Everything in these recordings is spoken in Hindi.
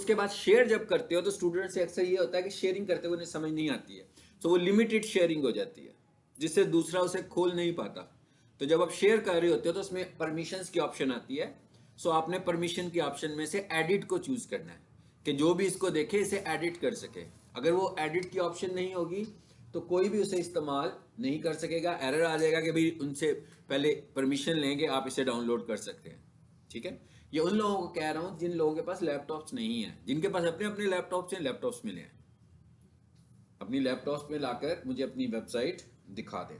उसके बाद शेयर जब करते हो तो स्टूडेंट से अक्सर ये होता है कि शेयरिंग करते हुए उन्हें समझ नहीं आती है, तो वो लिमिटेड शेयरिंग हो जाती है जिससे दूसरा उसे खोल नहीं पाता। तो जब आप शेयर कर रहे होते हो तो उसमें परमिशंस की ऑप्शन आती है। सो आपने परमिशन की ऑप्शन में से एडिट को चूज करना है कि जो भी इसको देखे इसे एडिट कर सके। अगर वो एडिट की ऑप्शन नहीं होगी तो कोई भी उसे इस्तेमाल नहीं कर सकेगा, एरर आ जाएगा कि भाई उनसे पहले परमिशन लेंगे आप इसे डाउनलोड कर सकते हैं। ठीक है, ये उन लोगों को कह रहा हूं जिन लोगों के पास लैपटॉप्स नहीं है, जिनके पास अपने अपने लैपटॉप्स हैं, लैपटॉप्स मिले हैं, अपनी लैपटॉप्स में लाकर मुझे अपनी वेबसाइट दिखा दें।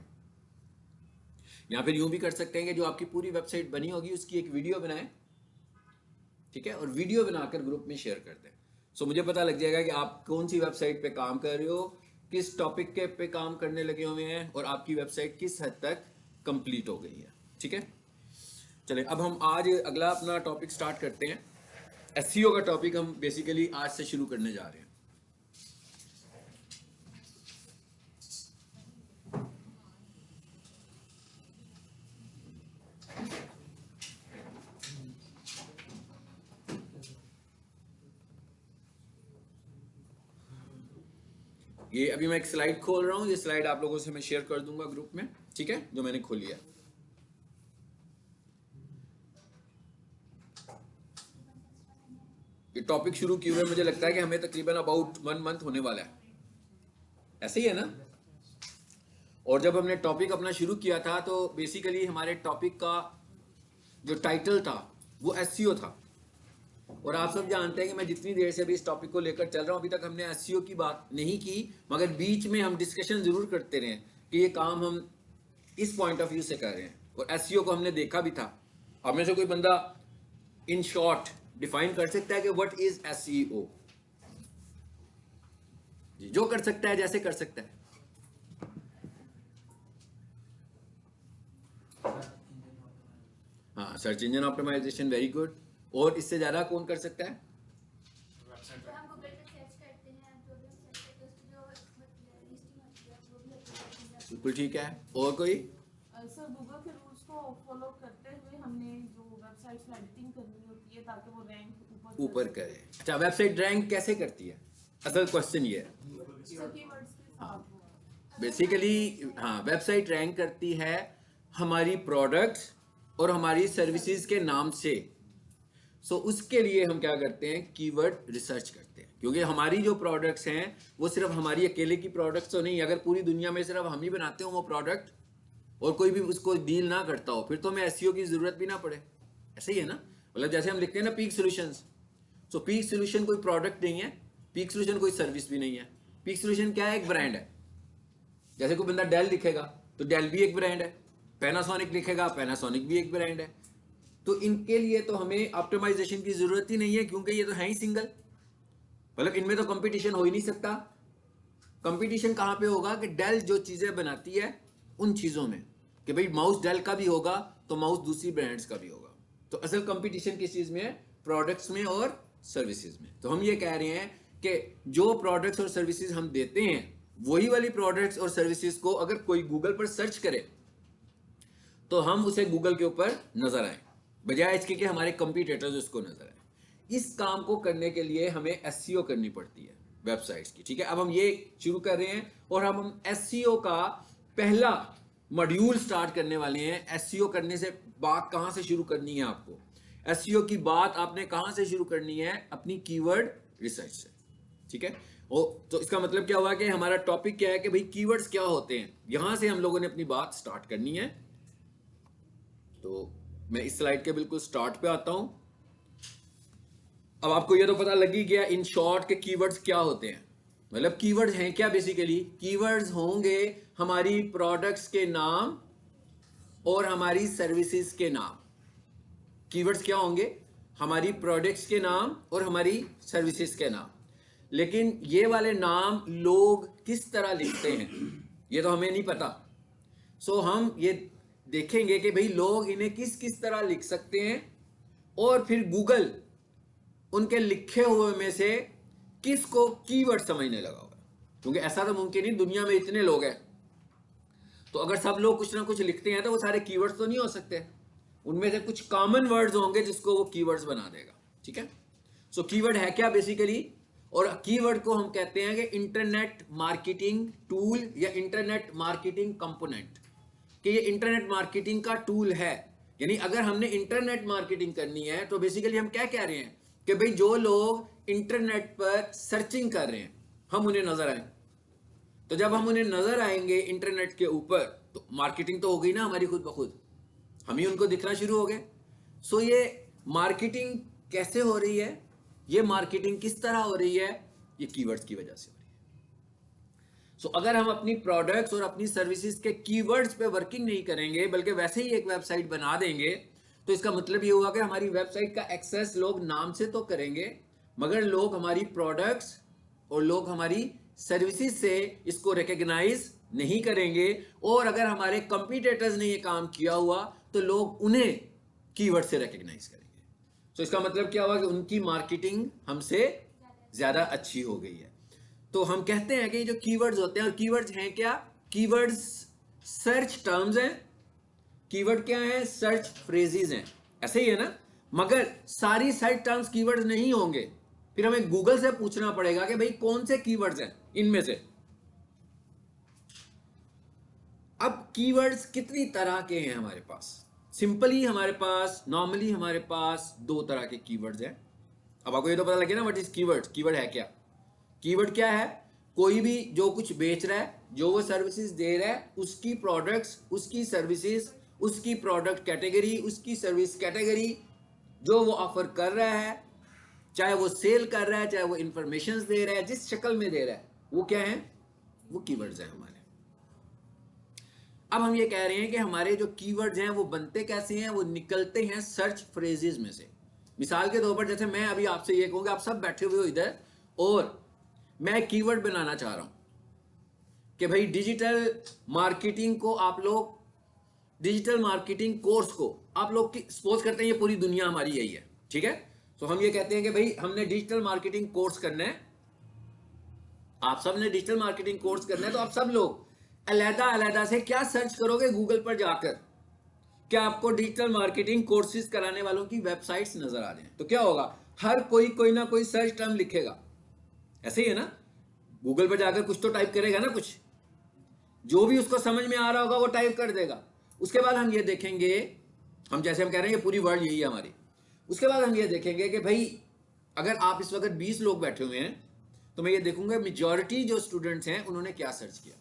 या फिर यूं भी कर सकते हैं कि जो आपकी पूरी वेबसाइट बनी होगी उसकी एक वीडियो बनाएं, ठीक है, और वीडियो बनाकर ग्रुप में शेयर कर दें। सो मुझे पता लग जाएगा कि आप कौन सी वेबसाइट पे काम कर रहे हो, किस टॉपिक के पे काम करने लगे हुए हैं और आपकी वेबसाइट किस हद तक कंप्लीट हो गई है। ठीक है, चलिए अब हम आज अगला अपना टॉपिक स्टार्ट करते हैं। एसईओ का टॉपिक हम बेसिकली आज से शुरू करने जा रहे हैं। ये अभी मैं एक स्लाइड खोल रहा हूं, ये स्लाइड आप लोगों से मैं शेयर कर दूंगा ग्रुप में, ठीक है, जो मैंने खोली है। ये टॉपिक शुरू किए हुए मुझे लगता है कि हमें तकरीबन अबाउट 1 मंथ होने वाला है, ऐसे ही है ना। और जब हमने टॉपिक अपना शुरू किया था तो बेसिकली हमारे टॉपिक का जो टाइटल था वो एसईओ था। और आप सब जानते हैं कि मैं जितनी देर से अभी इस टॉपिक को लेकर चल रहा हूं, अभी तक हमने एसईओ की बात नहीं की, मगर बीच में हम डिस्कशन जरूर करते रहे कि ये काम हम इस पॉइंट ऑफ व्यू से कर रहे हैं और एसईओ को हमने देखा भी था। अब में से कोई बंदा इन शॉर्ट डिफाइन कर सकता है कि व्हाट इज एसईओ? जी, जो कर सकता है जैसे कर सकता है। हाँ, search engine optimisation, very good. और इससे ज्यादा कौन कर सकता है? बिल्कुल ठीक है। और कोई? सर गूगल के रूल्स को फॉलो करते हुए हमने जो वेबसाइट्स में एडिटिंग करनी होती है ताकि वो रैंक ऊपर करे। अच्छा, वेबसाइट रैंक कैसे करती है? असल क्वेश्चन ये है कीवर्ड्स के साथ। बेसिकली। हाँ, वेबसाइट रैंक करती है हमारी प्रोडक्ट्स और हमारी सर्विसेज के नाम से। सो उसके लिए हम क्या करते हैं, कीवर्ड रिसर्च करते हैं, क्योंकि हमारी जो प्रोडक्ट्स हैं वो सिर्फ हमारी अकेले की प्रोडक्ट्स तो नहीं। अगर पूरी दुनिया में सिर्फ हम ही बनाते हो वो प्रोडक्ट और कोई भी उसको डील ना करता हो, फिर तो हमें एसईओ की जरूरत भी ना पड़े। ऐसे ही है ना, मतलब जैसे हम लिखते हैं ना पीक सोल्यूशंस, सो पीक सोल्यूशन कोई प्रोडक्ट नहीं है, पीक सोल्यूशन कोई सर्विस भी नहीं है। पीक सोल्यूशन क्या है? एक ब्रांड है। जैसे कोई बंदा डेल लिखेगा तो डेल भी एक ब्रांड है, पैनासोनिक लिखेगा पैनासोनिक भी एक ब्रांड है। तो इनके लिए तो हमें ऑप्टिमाइजेशन की जरूरत ही नहीं है, क्योंकि ये तो है ही सिंगल। मतलब इनमें तो कंपटीशन हो ही नहीं सकता। कंपटीशन कहां पे होगा कि डेल जो चीजें बनाती है उन चीजों में, कि भाई माउस डेल का भी होगा तो माउस दूसरी ब्रांड्स का भी होगा। तो असल कंपटीशन किस चीज में है? प्रोडक्ट्स में और सर्विसेज में। तो हम ये कह रहे हैं कि जो प्रोडक्ट्स और सर्विसेज हम देते हैं वही वाली प्रोडक्ट्स और सर्विसेज को अगर कोई गूगल पर सर्च करे तो हम उसे गूगल के ऊपर नजर आए, बजाय इसके कि हमारे कंपटीटर्स उसको नजर आए। इस काम को करने के लिए हमें एसईओ करनी पड़ती है वेबसाइट्स की। ठीक है, अब हम ये शुरू कर रहे हैं और हम एसईओ का पहला मॉड्यूल स्टार्ट करने वाले हैं। एसईओ करने से बात कहां से शुरू करनी है आपको? एसईओ की बात आपने कहां से शुरू करनी है? अपनी कीवर्ड रिसर्च से। ठीक है, तो इसका मतलब क्या हुआ कि हमारा टॉपिक क्या है कि भाई कीवर्ड्स क्या होते हैं, यहां से हम लोगों ने अपनी बात स्टार्ट करनी है। तो मैं इस स्लाइड के बिल्कुल स्टार्ट पे आता हूं। अब आपको ये तो पता लग ही गया इन शॉर्ट के कीवर्ड्स क्या होते हैं। मतलब कीवर्ड्स हैं क्या? बेसिकली कीवर्ड्स होंगे हमारी प्रोडक्ट्स के नाम और हमारी सर्विसेज के नाम। कीवर्ड्स क्या होंगे? हमारी प्रोडक्ट्स के नाम और हमारी सर्विसेज के नाम। लेकिन ये वाले नाम लोग किस तरह लिखते हैं ये तो हमें नहीं पता। सो हम ये देखेंगे कि भाई लोग इन्हें किस किस तरह लिख सकते हैं और फिर गूगल उनके लिखे हुए में से किसको कीवर्ड समझने लगा होगा, क्योंकि ऐसा तो मुमकिन नहीं, दुनिया में इतने लोग हैं। तो अगर सब लोग कुछ ना कुछ लिखते हैं तो वो सारे कीवर्ड्स तो नहीं हो सकते, उनमें से कुछ कॉमन वर्ड्स होंगे जिसको वो कीवर्ड्स बना देगा। ठीक है, सो कीवर्ड है क्या बेसिकली, और कीवर्ड को हम कहते हैं कि इंटरनेट मार्केटिंग टूल या इंटरनेट मार्केटिंग कंपोनेंट, कि ये इंटरनेट मार्केटिंग का टूल है। यानी अगर हमने इंटरनेट मार्केटिंग करनी है तो बेसिकली हम क्या कह रहे हैं कि भाई जो लोग इंटरनेट पर सर्चिंग कर रहे हैं हम उन्हें नजर आए। तो जब हम उन्हें नजर आएंगे इंटरनेट के ऊपर तो मार्केटिंग तो हो गई ना हमारी खुद ब खुद, हम ही उनको दिखना शुरू हो गए। सो ये मार्केटिंग कैसे हो रही है, ये मार्केटिंग किस तरह हो रही है, ये कीवर्ड्स की वजह से हो रही है। सो अगर हम अपनी प्रोडक्ट्स और अपनी सर्विसेज के कीवर्ड्स पे वर्किंग नहीं करेंगे बल्कि वैसे ही एक वेबसाइट बना देंगे तो इसका मतलब ये हुआ कि हमारी वेबसाइट का एक्सेस लोग नाम से तो करेंगे मगर लोग हमारी प्रोडक्ट्स और लोग हमारी सर्विसेज से इसको रिकॉग्नाइज नहीं करेंगे। और अगर हमारे कंपटीटर्स ने ये काम किया हुआ तो लोग उन्हें कीवर्ड से रिकॉग्नाइज करेंगे। तो इसका मतलब क्या हुआ कि उनकी मार्केटिंग हमसे ज्यादा अच्छी हो गई है। तो हम कहते हैं कि जो कीवर्ड्स होते हैं, और कीवर्ड्स हैं क्या, कीवर्ड्स सर्च टर्म्स हैं। कीवर्ड क्या है, सर्च फ्रेजेस हैं, ऐसे ही है ना। मगर सारी सर्च टर्म्स कीवर्ड्स नहीं होंगे, फिर हमें गूगल से पूछना पड़ेगा कि भाई कौन से कीवर्ड्स हैं इनमें से। अब कीवर्ड्स कितनी तरह के हैं हमारे पास, सिंपली हमारे पास नॉर्मली हमारे पास दो तरह के कीवर्ड्स हैं। अब आपको ये तो पता लगे ना व्हाट इज कीवर्ड, कीवर्ड है क्या। कीवर्ड क्या है, कोई भी जो कुछ बेच रहा है, जो वो सर्विसेज दे रहा है, उसकी प्रोडक्ट्स, उसकी सर्विसेज, उसकी प्रोडक्ट कैटेगरी, उसकी सर्विस कैटेगरी जो वो ऑफर कर रहा है, चाहे वो सेल कर रहा है, चाहे वो इंफॉर्मेशन दे रहा है, जिस शक्ल में दे रहा है, वो क्या है, वो कीवर्ड्स हैं हमारे। अब हम ये कह रहे हैं कि हमारे जो कीवर्ड्स हैं वो बनते कैसे हैं, वो निकलते हैं सर्च फ्रेजेस में से। मिसाल के तौर पर जैसे मैं अभी आपसे ये कहूंगा, आप सब बैठे हुए हो इधर और मैं कीवर्ड बनाना चाह रहा हूं कि भाई डिजिटल मार्केटिंग को आप लोग, डिजिटल मार्केटिंग कोर्स को आप लोग की सपोज करते हैं ये पूरी दुनिया हमारी यही है, ठीक है। तो हम ये कहते हैं कि भाई हमने डिजिटल मार्केटिंग कोर्स करना है, आप सब ने डिजिटल मार्केटिंग कोर्स करना है। तो आप सब लोग अलहदा अलहदा से क्या सर्च करोगे गूगल पर जाकर, क्या आपको डिजिटल मार्केटिंग कोर्सेज कराने वालों की वेबसाइट्स नजर आ जाए तो क्या होगा, हर कोई ना कोई सर्च टर्म लिखेगा, ऐसे ही है ना। गूगल पर जाकर कुछ तो टाइप करेगा ना, कुछ जो भी उसको समझ में आ रहा होगा वो टाइप कर देगा। उसके बाद हम ये देखेंगे, हम जैसे हम कह रहे हैं ये पूरी वर्ल्ड यही है हमारी, उसके बाद हम ये देखेंगे कि भाई अगर आप इस वक्त 20 लोग बैठे हुए हैं तो मैं ये देखूंगा मेजॉरिटी जो स्टूडेंट्स हैं उन्होंने क्या सर्च किया।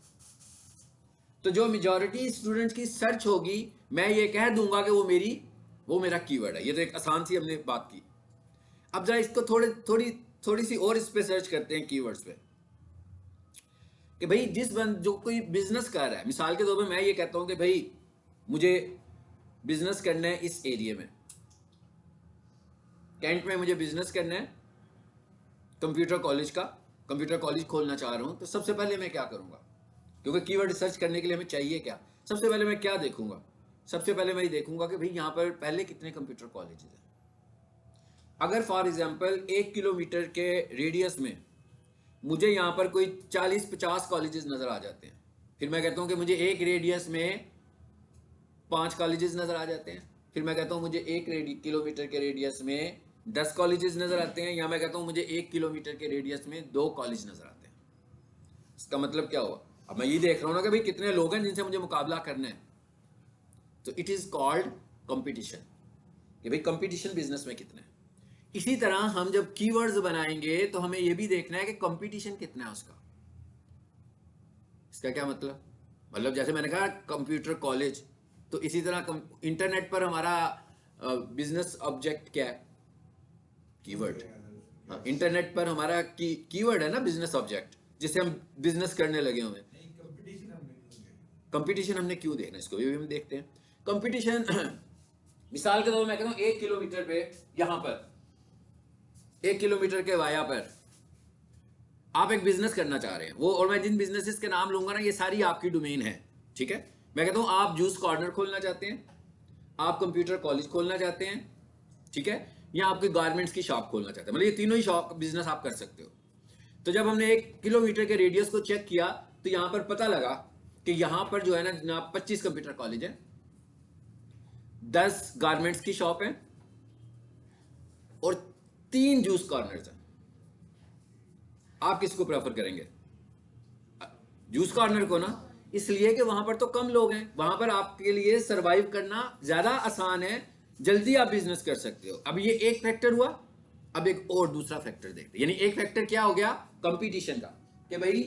तो जो मेजॉरिटी स्टूडेंट्स की सर्च होगी मैं ये कह दूंगा कि वो मेरा कीवर्ड है। ये तो एक आसान सी हमने बात की। अब जरा इसको थोड़ी सी और इस पे सर्च करते हैं कीवर्ड्स पे कि भाई जो कोई बिजनेस कर रहा है, मिसाल के तौर पे मैं ये कहता हूं कि भाई मुझे बिजनेस करना है इस एरिया में, कैंट में मुझे बिजनेस करना है, कंप्यूटर कॉलेज खोलना चाह रहा हूं। तो सबसे पहले मैं क्या करूंगा, क्योंकि कीवर्ड रिसर्च करने के लिए हमें चाहिए क्या, सबसे पहले मैं क्या देखूंगा, सबसे पहले मैं ये देखूंगा कि भाई यहां पर पहले कितने कंप्यूटर कॉलेजेस हैं। अगर फॉर एग्जांपल 1 किलोमीटर के रेडियस में मुझे यहां पर कोई 40-50 कॉलेजेस नजर आ जाते हैं, फिर मैं कहता हूं कि मुझे एक रेडियस में 5 कॉलेजेस नजर आ जाते हैं, फिर मैं कहता हूं मुझे 1 किलोमीटर के रेडियस में 10 कॉलेजेस नजर आते हैं, या मैं कहता हूं मुझे 1 किलोमीटर के रेडियस में 2 कॉलेज नजर आते हैं। इसका मतलब क्या हुआ, अब मैं ये देख रहा हूं ना कि भाई कितने लोग हैं जिनसे मुझे मुकाबला करना है। तो इट इज कॉल्ड कंपटीशन, कि भाई कंपटीशन बिजनेस में कितना है। इसी तरह हम जब कीवर्ड्स बनाएंगे तो हमें यह भी देखना है कि कंपटीशन कितना है उसका। इसका क्या मतलब जैसे मैंने कहा कंप्यूटर कॉलेज, तो इसी तरह इंटरनेट पर हमारा बिजनेस ऑब्जेक्ट क्या है, कीवर्ड। हाँ, इंटरनेट पर हमारा कीवर्ड है ना बिजनेस ऑब्जेक्ट, जिससे हम बिजनेस करने लगे हुए हैं। कंपटीशन हमने क्यों देखना, इसको भी हम देखते हैं। कंपटीशन मिसाल के तौर पर मैं कहता हूं 1 किलोमीटर पे, यहां पर 1 किलोमीटर के वाया पर आप एक बिजनेस करना चाह रहे हैं, वो, और मैं जिन बिजनेसेस के नाम लूंगा ना ये सारी आपकी डोमेन है, ठीक है। मैं कहता हूं आप जूस कॉर्नर खोलना चाहते हैं, आप कंप्यूटर कॉलेज खोलना चाहते हैं, ठीक है, या आपके गारमेंट्स की शॉप खोलना चाहते हैं, मतलब ये तीनों ही शॉप बिजनेस आप कर सकते हो। तो जब हमने 1 किलोमीटर के रेडियस को चेक किया तो यहां पर पता लगा कि यहां पर जो है ना जनाब 25 कंप्यूटर कॉलेज है, 10 गारमेंट्स की शॉप है और 3 जूस कॉर्नर्स हैं, आप किसको प्रेफर करेंगे? जूस कॉर्नर को ना, इसलिए कि वहां पर तो कम लोग हैं, वहां पर आपके लिए सरवाइव करना ज्यादा आसान है, जल्दी आप बिजनेस कर सकते हो। अब ये एक फैक्टर हुआ, अब एक और दूसरा फैक्टर देखते हैं। यानी एक फैक्टर क्या हो गया? कंपटीशन का, कि भाई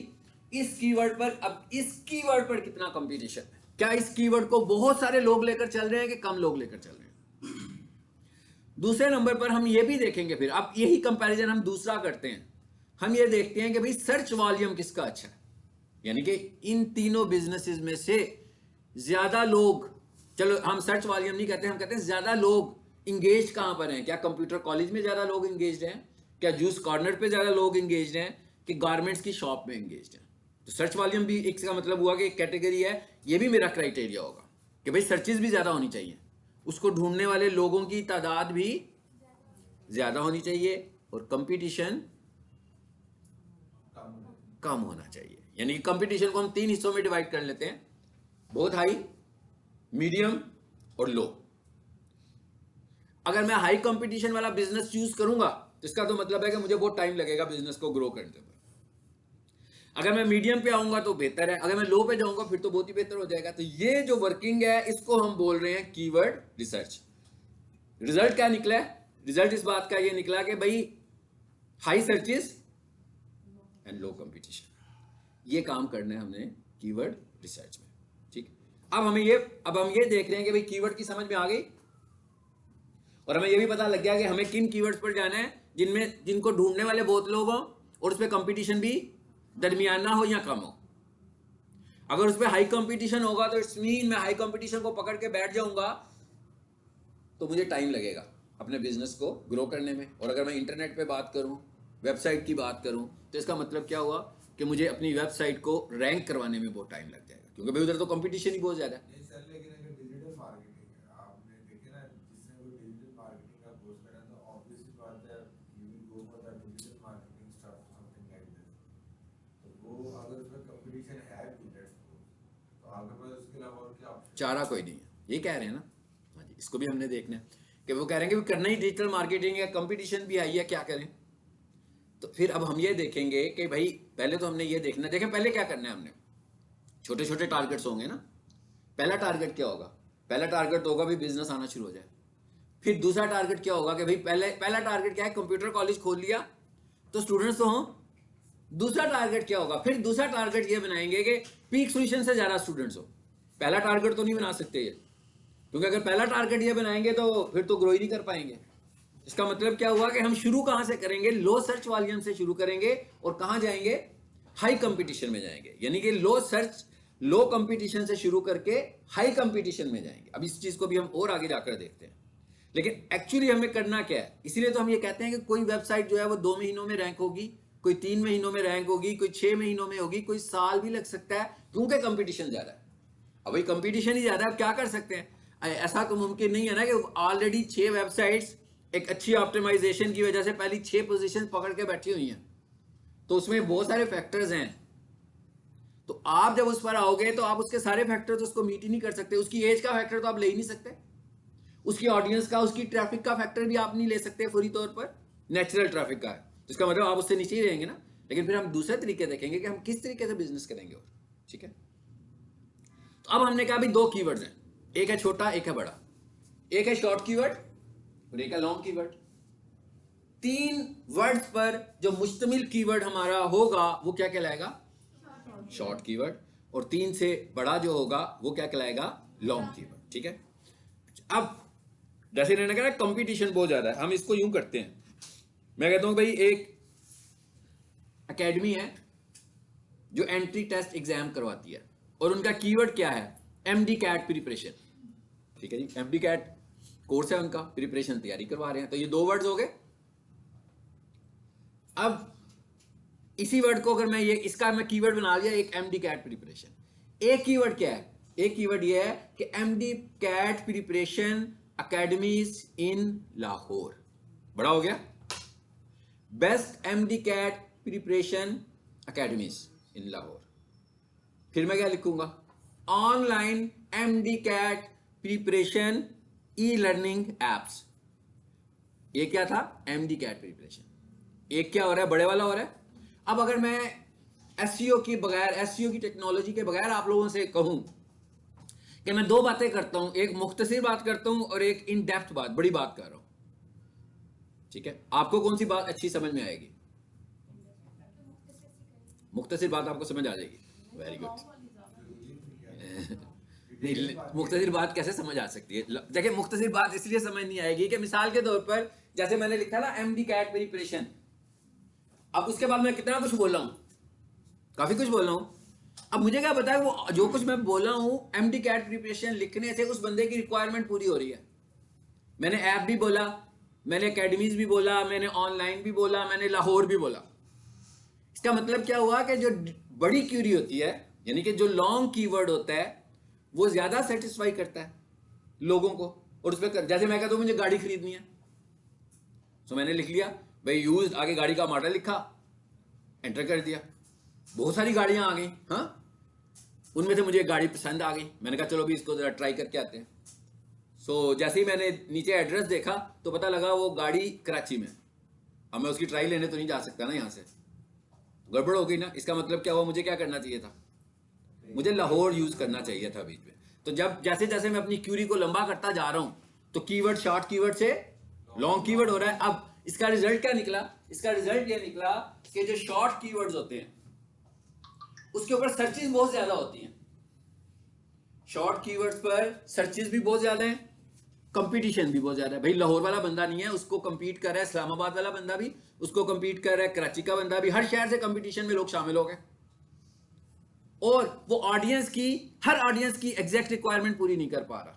इस कीवर्ड पर, अब इस कीवर्ड पर कितना कंपटीशन है, क्या इस कीवर्ड को बहुत सारे लोग लेकर चल रहे हैं कि कम लोग लेकर चल रहे हैं। दूसरे नंबर पर हम ये भी देखेंगे, फिर अब यही कंपैरिजन हम दूसरा करते हैं, हम ये देखते हैं कि भाई सर्च वॉल्यूम किसका अच्छा है। यानी कि इन तीनों बिजनेसेस में से ज्यादा लोग, चलो हम सर्च वॉल्यूम नहीं कहते, हम कहते हैं ज्यादा लोग इंगेज कहां पर हैं। क्या कंप्यूटर कॉलेज में ज्यादा लोग इंगेज हैं, क्या जूस कॉर्नर पे ज्यादा लोग इंगेज हैं, कि गारमेंट्स की शॉप में इंगेज हैं। तो सर्च वॉल्यूम भी एक का मतलब हुआ कि एक कैटेगरी है, ये भी मेरा क्राइटेरिया होगा कि भाई सर्चेस भी ज्यादा होनी चाहिए, उसको ढूंढने वाले लोगों की तादाद भी ज्यादा होनी चाहिए, और कंपटीशन कम होना चाहिए। यानी कि कंपटीशन को हम 3 हिस्सों में डिवाइड कर लेते हैं, बहुत हाई, मीडियम और लो। अगर मैं हाई कंपटीशन वाला बिजनेस चूज करूंगा तो इसका तो मतलब है कि मुझे बहुत टाइम लगेगा बिजनेस को ग्रो करने में। अगर मैं मीडियम पे आऊंगा तो बेहतर है, अगर मैं लो पे जाऊंगा फिर तो बहुत ही बेहतर हो जाएगा। तो ये जो वर्किंग है इसको हम बोल रहे हैं कीवर्ड रिसर्च। रिजल्ट क्या निकला है? रिजल्ट इस बात का ये निकला कि भाई high searches and low competition, ये काम करना है हमने कीवर्ड रिसर्च में। ठीक, अब हम ये देख रहे हैं कि भाई कीवर्ड की समझ में आ गई, और हमें ये भी पता लग गया कि हमें किन कीवर्ड्स पर जाना है जिनको ढूंढने वाले बहुत लोग हों और उसमें कंपटीशन भी दरमियाना हो या कम हो। अगर उसमें हाई कंपटीशन होगा तो इट्स मीन मैं हाई कंपटीशन को पकड़ के बैठ जाऊंगा तो मुझे टाइम लगेगा अपने बिजनेस को ग्रो करने में। और अगर मैं इंटरनेट पे बात करूं, वेबसाइट की बात करूं, तो इसका मतलब क्या हुआ कि मुझे अपनी वेबसाइट को रैंक करवाने में बहुत टाइम लग जाएगा, क्योंकि भाई उधर तो कंपटीशन ही बहुत ज्यादा है। नहीं सर, लेकिन अगर डिजिटल मार्केटिंग है, आपने देखे ना, जिसने कोई डिजिटल मार्केटिंग का कोर्स करा तो ऑब्वियसली बात है you will go for the digital marketing stuff, something like this. तो वो अगर उसमें कंपटीशन है भी, तो आपके पास उसके अलावा और क्या ऑप्शन? चारा कोई नहीं है, ये कह रहे हैं ना। हाँ जी, इसको भी हमने देखना है कि वो कह रहे हैं कि करना ही डिजिटल मार्केटिंग है, कंपटीशन भी आई है, क्या करें। तो फिर अब हम ये देखेंगे कि भाई पहले तो हमने ये देखना, देखें पहले क्या करना है हमने, छोटे छोटे टारगेट्स होंगे ना। पहला टारगेट क्या होगा? पहला टारगेट तो होगा भाई बिजनेस आना शुरू हो जाए। फिर दूसरा टारगेट क्या होगा कि भाई पहला टारगेट क्या है? कंप्यूटर कॉलेज खोल लिया तो स्टूडेंट्स तो हों। दूसरा टारगेट क्या होगा? फिर दूसरा टारगेट ये बनाएंगे कि पीक सोल्यूशन से ज्यादा स्टूडेंट्स हो। पहला टारगेट तो नहीं बना सकते ये, क्योंकि अगर पहला टारगेट ये बनाएंगे तो फिर तो ग्रो ही नहीं कर पाएंगे। इसका मतलब क्या हुआ कि हम शुरू कहां से करेंगे? लो सर्च वॉल्यूम से शुरू करेंगे और कहां जाएंगे? हाई कंपटीशन में जाएंगे। यानी कि लो कंपटीशन से शुरू करके हाई कंपटीशन में जाएंगे। अब इस चीज को भी हम और आगे जाकर देखते हैं, लेकिन एक्चुअली हमें करना क्या है। इसीलिए तो हम ये कहते हैं कि कोई वेबसाइट जो है वो 2 महीनों में रैंक होगी, कोई 3 महीनों में रैंक होगी, कोई 6 महीनों में होगी, कोई साल भी लग सकता है, क्योंकि कंपटीशन ज्यादा है। अब भाई कंपटीशन ही ज्यादा है, अब क्या कर सकते हैं? ऐसा तो मुमकिन नहीं है ना कि ऑलरेडी 6 वेबसाइट्स एक अच्छी ऑप्टिमाइजेशन की वजह से पहली 6 पोजीशन पकड़ के बैठी हुई हैं, तो उसमें बहुत सारे फैक्टर्स हैं। तो आप जब उस पर आओगे तो आप उसके सारे फैक्टर्स उसको मीट ही नहीं कर सकते। उसकी एज का फैक्टर तो आप ले ही नहीं सकते, उसकी ऑडियंस का, उसकी ट्रैफिक का फैक्टर भी आप नहीं ले सकते फौरी तौर पर। नेचुरल ट्रैफिक का है, इसका मतलब आप उससे नीचे ही रहेंगे ना। लेकिन फिर हम दूसरे तरीके देखेंगे कि हम किस तरीके से बिजनेस करेंगे। और ठीक है, तो अब हमने कहा भाई 2 कीवर्ड्स हैं, एक है छोटा, एक है बड़ा, एक है शॉर्ट कीवर्ड और एक है लॉन्ग कीवर्ड। 3 वर्ड्स पर जो मुश्तमिल कीवर्ड हमारा होगा वो क्या कहलाएगा? Short keyword. और 3 से बड़ा जो होगा वो क्या कहलाएगा? Long keyword. ठीक है, अब जैसे मैंने कहा कंपटीशन बहुत ज्यादा है, हम इसको यूं करते हैं, मैं कहता हूं भाई एक एकेडमी है जो एंट्री टेस्ट एग्जाम करवाती है और उनका कीवर्ड क्या है? MD CAT preparation. ठीक है जी, एमडी कैट कोर्स है उनका, प्रिपरेशन तैयारी करवा रहे हैं। तो ये 2 वर्ड्स हो गए। अब इसी वर्ड को अगर मैं इसका मैं कीवर्ड बना लिया, एक एमडी कैट प्रिपरेशन। एक कीवर्ड क्या है? एक कीवर्ड ये है कि MD CAT preparation academies in Lahore. बड़ा हो गया, best MD CAT preparation academies in Lahore. फिर मैं क्या लिखूंगा? Online MD CAT preparation e learning apps. एक क्या था, एमडी कैट प्रिपरेशन, एक क्या हो रहा है, बड़े वाला हो रहा है। अब अगर मैं एसईओ की बगैर, एसईओ की टेक्नोलॉजी के बगैर आप लोगों से कहूं कि मैं दो बातें करता हूं, एक मुख्तसर बात करता हूं और एक इन डेप्थ बात, बड़ी बात कर रहा हूं, ठीक है, आपको कौन सी बात अच्छी समझ में आएगी? मुख्तसर बात आपको समझ आ जाएगी, वेरी गुड। मुख्तसर बात कैसे समझ आ सकती है? देखिए, मुख्तसर बात इसलिए समझ नहीं आएगी कि मिसाल के तौर पर जैसे मैंने लिखा ना एमडी कैट प्रिपरेशन, अब उसके बाद मैं कितना कुछ बोल रहा हूं, काफी कुछ बोल रहा हूं। अब मुझे क्या पता है वो जो कुछ मैं बोला हूं एमडी कैट प्रिपरेशन लिखने से उस बंदे की रिक्वायरमेंट पूरी हो रही है। मैंने ऐप भी बोला, मैंने एकेडमीज भी बोला, मैंने ऑनलाइन भी बोला, मैंने लाहौर भी बोला। इसका मतलब क्या हुआ कि जो बड़ी क्यूरी होती है, यानी कि जो लॉन्ग कीवर्ड होता है, वो ज्यादा सेटिस्फाई करता है लोगों को। और उसमें जैसे मैं कहता हूं मुझे गाड़ी खरीदनी है, तो मैंने लिख लिया भाई यूज्ड, आगे गाड़ी का मॉडल लिखा, एंटर कर दिया, बहुत सारी गाड़ियां आ गई। हाँ, उनमें से मुझे एक गाड़ी पसंद आ गई, मैंने कहा चलो भी इसको जरा ट्राई करके आते हैं। सो जैसे ही मैंने नीचे एड्रेस देखा तो पता लगा वो गाड़ी कराची में। अब मैं उसकी ट्राई लेने तो नहीं जा सकता ना, यहां से गड़बड़ हो गई ना। इसका मतलब क्या हुआ, मुझे क्या करना चाहिए था, मुझे लाहौर यूज करना चाहिए था बीच में। तो जब जैसे जैसे मैं अपनी क्यूरी को लंबा करता जा रहा हूं तो कीवर्ड शॉर्ट कीवर्ड से लॉन्ग कीवर्ड हो रहा है। अब इसका रिजल्ट क्या निकला, इसका रिजल्ट ये निकला कि जो शॉर्ट कीवर्ड्स होते हैं उसके ऊपर सर्चेस बहुत ज्यादा होती हैं। शॉर्ट कीवर्ड्स पर सर्चेस भी बहुत ज्यादा हैं, कंपटीशन भी बहुत ज्यादा है। भाई लाहौर वाला बंदा नहीं है, उसको कंपीट कर रहा है इस्लामाबाद वाला बंदा भी, उसको कंपीट कर रहा है कराची का बंदा भी, हर शहर से कंपटीशन में लोग शामिल हो गए। और वो ऑडियंस की, हर ऑडियंस की एग्जैक्ट रिक्वायरमेंट पूरी नहीं कर पा रहा।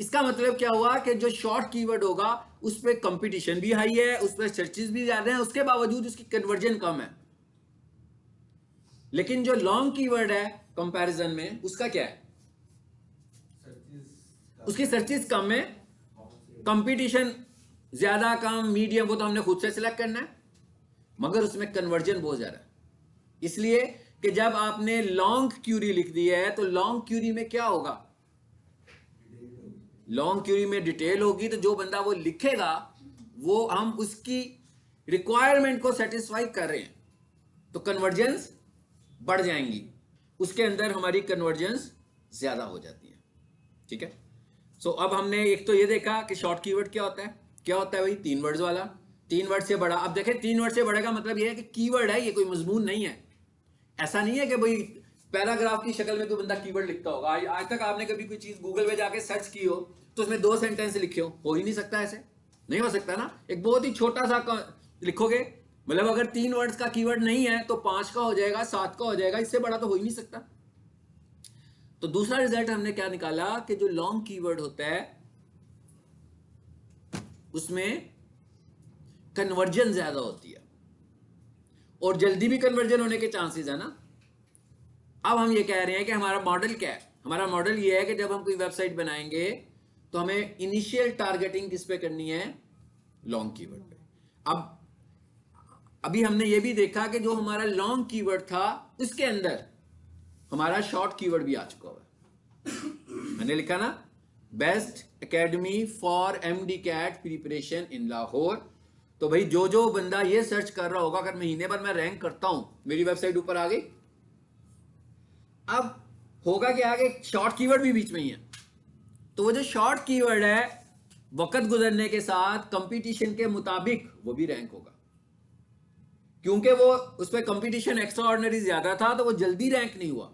इसका मतलब क्या हुआ कि जो शॉर्ट कीवर्ड होगा उस पर कंपटीशन भी हाई है, उस पर सर्चेस भी ज्यादा हैं, उसके बावजूद उसकी कन्वर्जन कम है। लेकिन जो लॉन्ग कीवर्ड है कंपैरिजन में, उसका क्या है, उसकी सर्चेस कम है, कंपटीशन ज्यादा कम मीडियम, वो तो हमने खुद से सिलेक्ट करना है, मगर उसमें कन्वर्जन बहुत ज्यादा है। इसलिए कि जब आपने लॉन्ग क्यूरी लिख दी है तो लॉन्ग क्यूरी में क्या होगा, लॉन्ग क्यूरी में डिटेल होगी, तो जो बंदा वो लिखेगा वो हम उसकी रिक्वायरमेंट को सेटिस्फाई कर रहे हैं तो कन्वर्जेंस बढ़ जाएंगी, उसके अंदर हमारी कन्वर्जेंस ज्यादा हो जाती है। ठीक है, सो अब हमने एक तो ये देखा कि शॉर्ट कीवर्ड क्या होता है, क्या होता है भाई, 3 वर्ड्स वाला, 3 वर्ड से बड़ा। अब देखें 3 वर्ड से बड़े का मतलब ये है कि कीवर्ड है, ये कोई मजमून नहीं है। ऐसा नहीं है कि भाई पैराग्राफ की शक्ल में कोई बंदा कीवर्ड लिखता होगा। आज तक आपने कभी कोई चीज गूगल पे जाके सर्च की हो तो उसमें 2 सेंटेंस लिखे हो ही नहीं सकता, ऐसे नहीं हो सकता ना। एक बहुत ही छोटा सा लिखोगे, मतलब अगर 3 वर्ड्स का कीवर्ड नहीं है तो 5 का हो जाएगा, 7 का हो जाएगा, इससे बड़ा तो हो ही नहीं सकता। तो दूसरा रिजल्ट हमने क्या निकाला कि जो लॉन्ग कीवर्ड होता है उसमें कन्वर्जन ज्यादा होती है और जल्दी भी कन्वर्जन होने के चांसेस है ना। अब हम ये कह रहे हैं कि हमारा मॉडल क्या है, हमारा मॉडल ये है कि जब हम कोई वेबसाइट बनाएंगे तो हमें इनिशियल टारगेटिंग किस पे करनी है, लॉन्ग कीवर्ड पे। अब अभी हमने ये भी देखा कि जो हमारा लॉन्ग कीवर्ड था उसके अंदर हमारा शॉर्ट कीवर्ड भी आ चुका हुआ है। मैंने लिखा ना, best academy for MD CAT preparation in Lahore. तो भाई जो जो बंदा ये सर्च कर रहा होगा, अगर महीने भर मैं रैंक करता हूं, मेरी वेबसाइट ऊपर आ गई। अब होगा कि आगे शॉर्ट कीवर्ड भी बीच में ही है, तो वो जो शॉर्ट कीवर्ड है वक्त गुजरने के साथ कंपटीशन के मुताबिक वो भी रैंक होगा, क्योंकि वो उस पर कंपटीशन एक्स्ट्रा ऑर्डिनरी ज्यादा था तो वो जल्दी रैंक नहीं हुआ।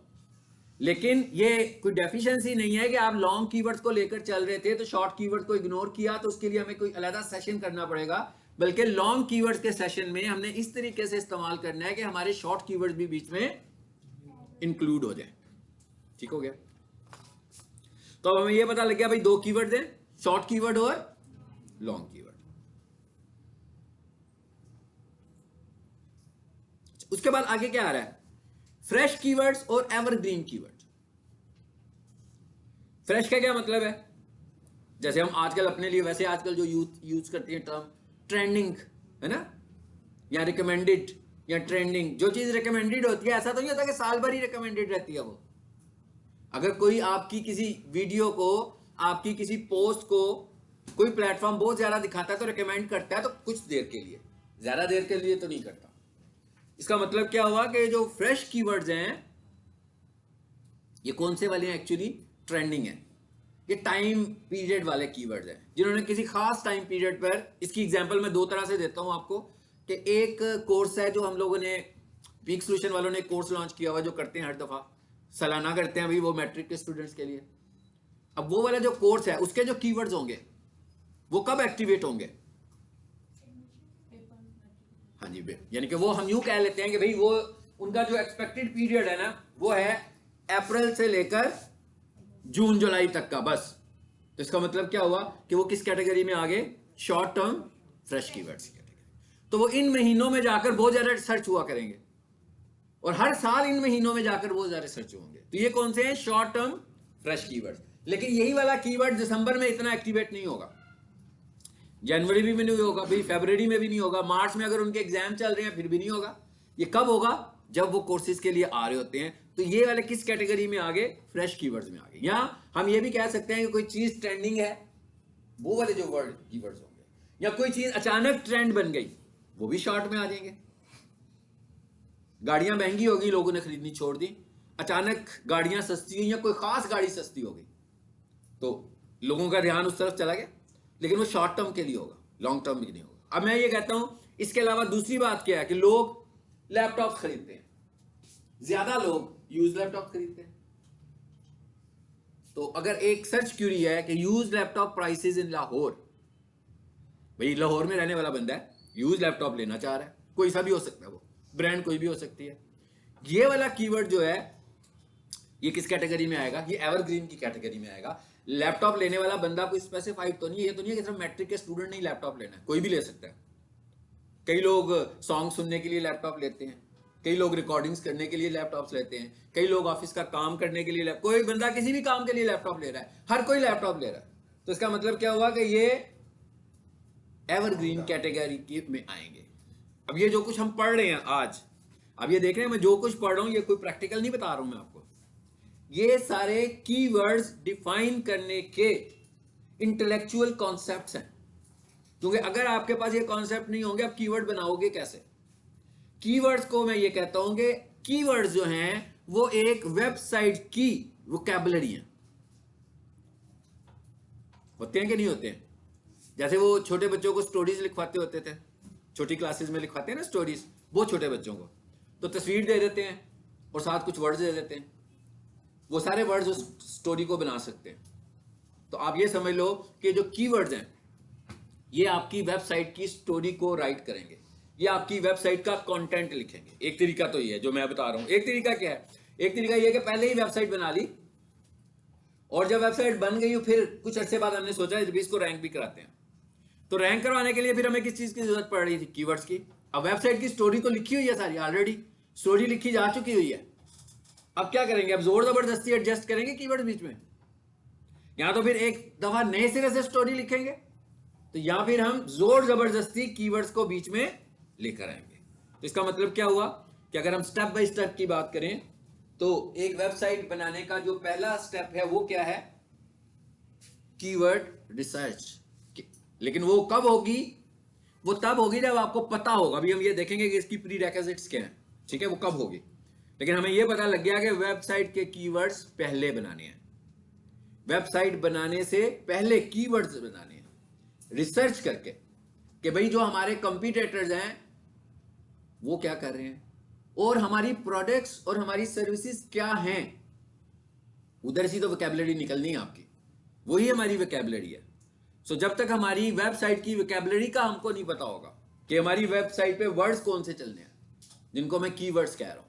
लेकिन ये कोई डेफिशिएंसी नहीं है कि आप लॉन्ग कीवर्ड्स को लेकर चल रहे थे तो शॉर्ट कीवर्ड को इग्नोर किया, तो उसके लिए हमें कोई अलग सेशन करना पड़ेगा। बल्कि लॉन्ग कीवर्ड्स के सेशन में हमने इस तरीके से इस्तेमाल करना है कि हमारे शॉर्ट कीवर्ड्स भी बीच में इंक्लूड हो जाए। ठीक हो गया, तो हमें यह पता लग गया भाई 2 कीवर्ड हैं, शॉर्ट कीवर्ड और लॉन्ग कीवर्ड। उसके बाद आगे क्या आ रहा है, फ्रेश कीवर्ड्स और एवरग्रीन कीवर्ड्स। फ्रेश का क्या मतलब है, जैसे हम आजकल अपने लिए, वैसे आजकल जो यूज करते हैं टर्म ट्रेंडिंग है ना, या रिकमेंडेड या ट्रेंडिंग। जो चीज रिकमेंडेड होती है ऐसा तो नहीं होता कि साल भर ही रिकमेंडेड रहती है वो। अगर कोई आपकी किसी वीडियो को, आपकी किसी पोस्ट को कोई प्लेटफॉर्म बहुत ज्यादा दिखाता है तो रिकमेंड करता है तो कुछ देर के लिए, ज्यादा देर के लिए तो नहीं करता। इसका मतलब क्या हुआ कि जो फ्रेश कीवर्ड्स हैं ये कौन से वाले हैं, एक्चुअली ट्रेंडिंग है। ये टाइम पीरियड वाले कीवर्ड्स हैं जिन्होंने किसी खास टाइम पीरियड पर, इसकी एग्जांपल मैं दो तरह से देता हूं आपको कि एक कोर्स है जो हम लोगों ने पीक सॉल्यूशन वालों ने कोर्स लॉन्च किया हुआ, जो करते हैं हर दफा सालाना करते हैं अभी वो मैट्रिक के स्टूडेंट्स के लिए। अब वो वाला जो कोर्स है उसके जो कीवर्ड्स होंगे वो कब एक्टिवेट होंगे? हाँ जी, यानी कि वो हम यूं कह लेते हैं कि भाई वो उनका जो एक्सपेक्टेड पीरियड है ना वो है अप्रैल से लेकर जून जुलाई तक का बस। तो इसका मतलब क्या हुआ कि वो किस कैटेगरी में आ गए? शॉर्ट टर्म फ्रेश कीवर्ड्स की कैटेगरी। तो वो इन महीनों में जाकर बहुत ज्यादा सर्च हुआ करेंगे और हर साल इन महीनों में जाकर बहुत ज्यादा सर्च होंगे। तो ये कौन से हैं? Short term fresh keywords. लेकिन यही वाला कीवर्ड दिसंबर में इतना एक्टिवेट नहीं होगा, जनवरी में भी नहीं होगा, फिर फरवरी में भी नहीं होगा, मार्च में अगर उनके एग्जाम चल रहे हैं फिर भी नहीं होगा। ये कब होगा? जब वो कोर्सेज के लिए आ रहे होते हैं। तो ये वाले किस कैटेगरी में आ गए? फ्रेश कीवर्ड्स में आ गए। या हम ये भी कह सकते हैं कि कोई चीज ट्रेंडिंग है, वो वाले जो वर्ड कीवर्ड्स होंगे, या कोई चीज अचानक ट्रेंड बन गई, वो भी शॉर्ट में आ जाएंगे। गाड़ियां महंगी होगी, लोगों ने खरीदनी छोड़ दी, अचानक गाड़ियां सस्ती हुई या कोई खास गाड़ी सस्ती हो गई तो लोगों का ध्यान उस तरफ चला गया, लेकिन वो शॉर्ट टर्म के लिए होगा, लॉन्ग टर्म के नहीं होगा। अब मैं ये कहता हूं इसके अलावा दूसरी बात क्या है कि लोग लैपटॉप खरीदते हैं, ज्यादा लोग यूज लैपटॉप खरीदते हैं। तो अगर एक सर्च क्यूरी है कि use laptop prices in Lahore, भाई लाहौर में रहने वाला बंदा है, यूज लैपटॉप लेना चाह रहा है, कोई सा भी हो सकता है, वो ब्रांड कोई भी हो सकती है। ये वाला कीवर्ड जो है ये किस कैटेगरी में आएगा? ये एवरग्रीन की कैटेगरी में आएगा। लैपटॉप लेने वाला बंदा कोई स्पेसिफाइड तो नहीं है, ये तो नहीं है कि सिर्फ मैट्रिक के स्टूडेंट नहीं लैपटॉप लेना है, कोई भी ले सकता है। कई लोग सॉन्ग सुनने के लिए लैपटॉप लेते हैं, कई लोग रिकॉर्डिंग्स करने के लिए लैपटॉप्स लेते हैं, कई लोग ऑफिस का काम करने के लिए, कोई बंदा किसी भी काम के लिए लैपटॉप ले रहा है, हर कोई लैपटॉप ले रहा है। तो इसका मतलब क्या हुआ कि ये एवरग्रीन कैटेगरी में आएंगे। अब ये जो कुछ हम पढ़ रहे हैं आज, अब ये देख रहे हैं मैं जो कुछ पढ़ रहा हूं ये कोई प्रैक्टिकल नहीं बता रहा हूं मैं आपको, ये सारे कीवर्ड्स डिफाइन करने के इंटेलेक्चुअल कॉन्सेप्ट्स हैं। क्योंकि अगर आपके पास ये कॉन्सेप्ट नहीं होंगे आप कीवर्ड बनाओगे कैसे? कीवर्ड्स को मैं ये कहता हूं कि कीवर्ड्स जो हैं वो एक वेबसाइट की वोकैबुलरी है। होते हैं कि नहीं होते हैं? जैसे वो छोटे बच्चों को स्टोरीज लिखवाते होते थे, छोटी क्लासेस में लिखवाते हैं ना स्टोरीज, वो छोटे बच्चों को तो तस्वीर दे देते हैं और साथ कुछ वर्ड्स दे देते हैं, वो सारे वर्ड्स उस स्टोरी को बना सकते हैं। तो आप ये समझ लो कि जो कीवर्ड्स हैं ये आपकी वेबसाइट की स्टोरी को राइट करेंगे, ये आपकी वेबसाइट का कंटेंट लिखेंगे। एक तरीका तो ये है जो मैं बता रहा हूं। एक तरीका क्या है? एक तरीका ये कि पहले ही वेबसाइट बना ली और जब वेबसाइट बन गई फिर कुछ अर्से बाद हमने सोचा इसको रैंक भी कराते हैं। तो रैंक करवाने के लिए फिर हमें किस चीज की जरूरत पड़ रही थी? कीवर्ड्स की। अब वेबसाइट की स्टोरी तो लिखी हुई है सारी, ऑलरेडी स्टोरी लिखी जा चुकी हुई है। अब क्या करेंगे? अब जोर जबरदस्ती एडजस्ट करेंगे कीवर्ड बीच में, या तो फिर एक दफा नए सिरे से स्टोरी लिखेंगे, तो या फिर हम जोर जबरदस्ती कीवर्ड्स को बीच में लेकर आएंगे। तो इसका मतलब क्या हुआ कि अगर हम स्टेप बाय स्टेप की बात करें तो एक वेबसाइट बनाने का जो पहला स्टेप है वो क्या है? Keyword research. लेकिन वो कब होगी? वो तब होगी जब आपको पता होगा। अभी हम ये देखेंगे कि इसकी प्रीरेक्विजिट्स क्या है, ठीक है, वो कब होगी। लेकिन हमें ये पता लग गया कि वेबसाइट के कीवर्ड्स पहले बनाने हैं, वेबसाइट बनाने से पहले कीवर्ड्स बनाने हैं, रिसर्च करके कि भाई जो हमारे कंपीटिटर्स हैं वो क्या कर रहे हैं और हमारी प्रोडक्ट्स और हमारी सर्विसेज क्या हैं। उधर से तो वोकैबुलरी निकलनी है आपकी, वही हमारी वोकैबुलरी है। सो जब तक हमारी वेबसाइट की वोकैबुलरी का हमको नहीं पता होगा कि हमारी वेबसाइट पे वर्ड्स कौन से चलने हैं, जिनको मैं कीवर्ड्स कह रहा हूं,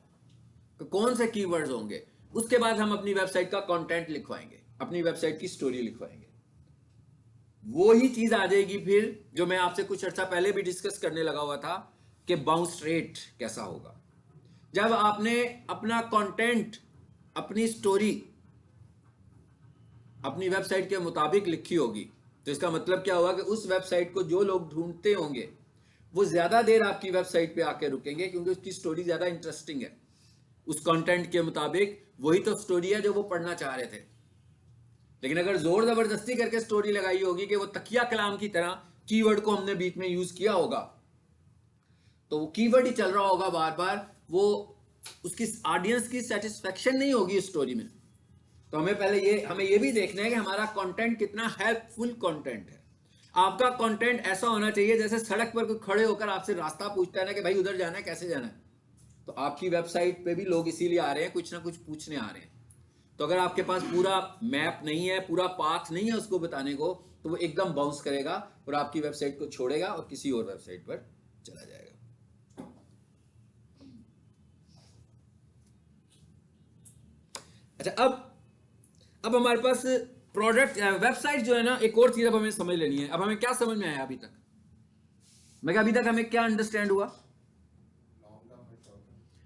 तो कौन से कीवर्ड्स होंगे, उसके बाद हम अपनी वेबसाइट का कंटेंट लिखवाएंगे, अपनी वेबसाइट की स्टोरी लिखवाएंगे। वो ही चीज आ जाएगी फिर जो मैं आपसे कुछ अर्सा पहले भी डिस्कस करने लगा हुआ था कि बाउंस रेट कैसा होगा। जब आपने अपना कंटेंट, अपनी स्टोरी अपनी वेबसाइट के मुताबिक लिखी होगी तो इसका मतलब क्या होगा कि उस वेबसाइट को जो लोग ढूंढते होंगे वो ज्यादा देर आपकी वेबसाइट पे आके रुकेंगे, क्योंकि उसकी स्टोरी ज्यादा इंटरेस्टिंग है। उस कंटेंट के मुताबिक वही तो स्टोरी है जो वो पढ़ना चाह रहे थे। लेकिन अगर जोर जबरदस्ती करके स्टोरी लगाई होगी कि वो तकिया कलाम की तरह कीवर्ड को हमने बीच में यूज किया होगा, तो वो कीवर्ड ही चल रहा होगा बार बार, वो उसकी ऑडियंस की सेटिस्फेक्शन नहीं होगी इस स्टोरी में। तो हमें ये भी देखना है कि हमारा कंटेंट कितना हेल्पफुल कंटेंट है। आपका कंटेंट ऐसा होना चाहिए जैसे सड़क पर कोई खड़े होकर आपसे रास्ता पूछता है ना कि भाई उधर जाना है, कैसे जाना है, तो आपकी वेबसाइट पे भी लोग इसीलिए आ रहे हैं, कुछ ना कुछ पूछने आ रहे हैं। तो अगर आपके पास पूरा मैप नहीं है, पूरा पाथ नहीं है उसको बताने को, तो वो एकदम बाउंस करेगा और आपकी वेबसाइट को छोड़ेगा और किसी और वेबसाइट पर चला जाएगा। अच्छा, अब हमारे पास प्रोडक्ट वेबसाइट जो है ना, एक और चीज अब हमें समझ लेनी है। अब हमें क्या समझ में आया अभी तक? मैं अभी तक हमें क्या अंडरस्टैंड हुआ?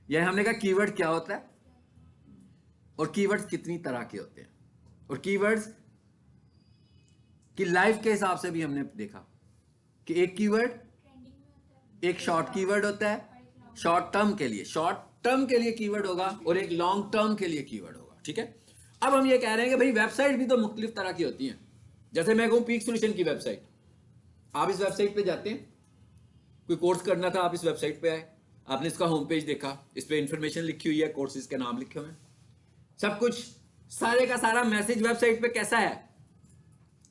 यह हमने कहा कीवर्ड क्या होता है और कीवर्ड्स कितनी तरह के होते हैं, और कीवर्ड्स की लाइफ के हिसाब से भी हमने देखा कि एक कीवर्ड एक शॉर्ट कीवर्ड होता है, शॉर्ट टर्म के लिए कीवर्ड होगा, और एक लॉन्ग टर्म के लिए कीवर्ड होगा। ठीक है, अब हम ये कह रहे हैं कि भाई वेबसाइट भी तो मुख्तलिफ तरह की होती हैं। जैसे मैं कहूं पीक सॉल्यूशन की वेबसाइट, आप इस वेबसाइट पे जाते हैं, कोई कोर्स करना था, आप इस वेबसाइट पे आए, आपने इसका होम पेज देखा, इस पे इंफॉर्मेशन लिखी हुई है, कोर्सेज के नाम लिखे हुए हैं, सब कुछ, सारे का सारा मैसेज वेबसाइट पे कैसा है?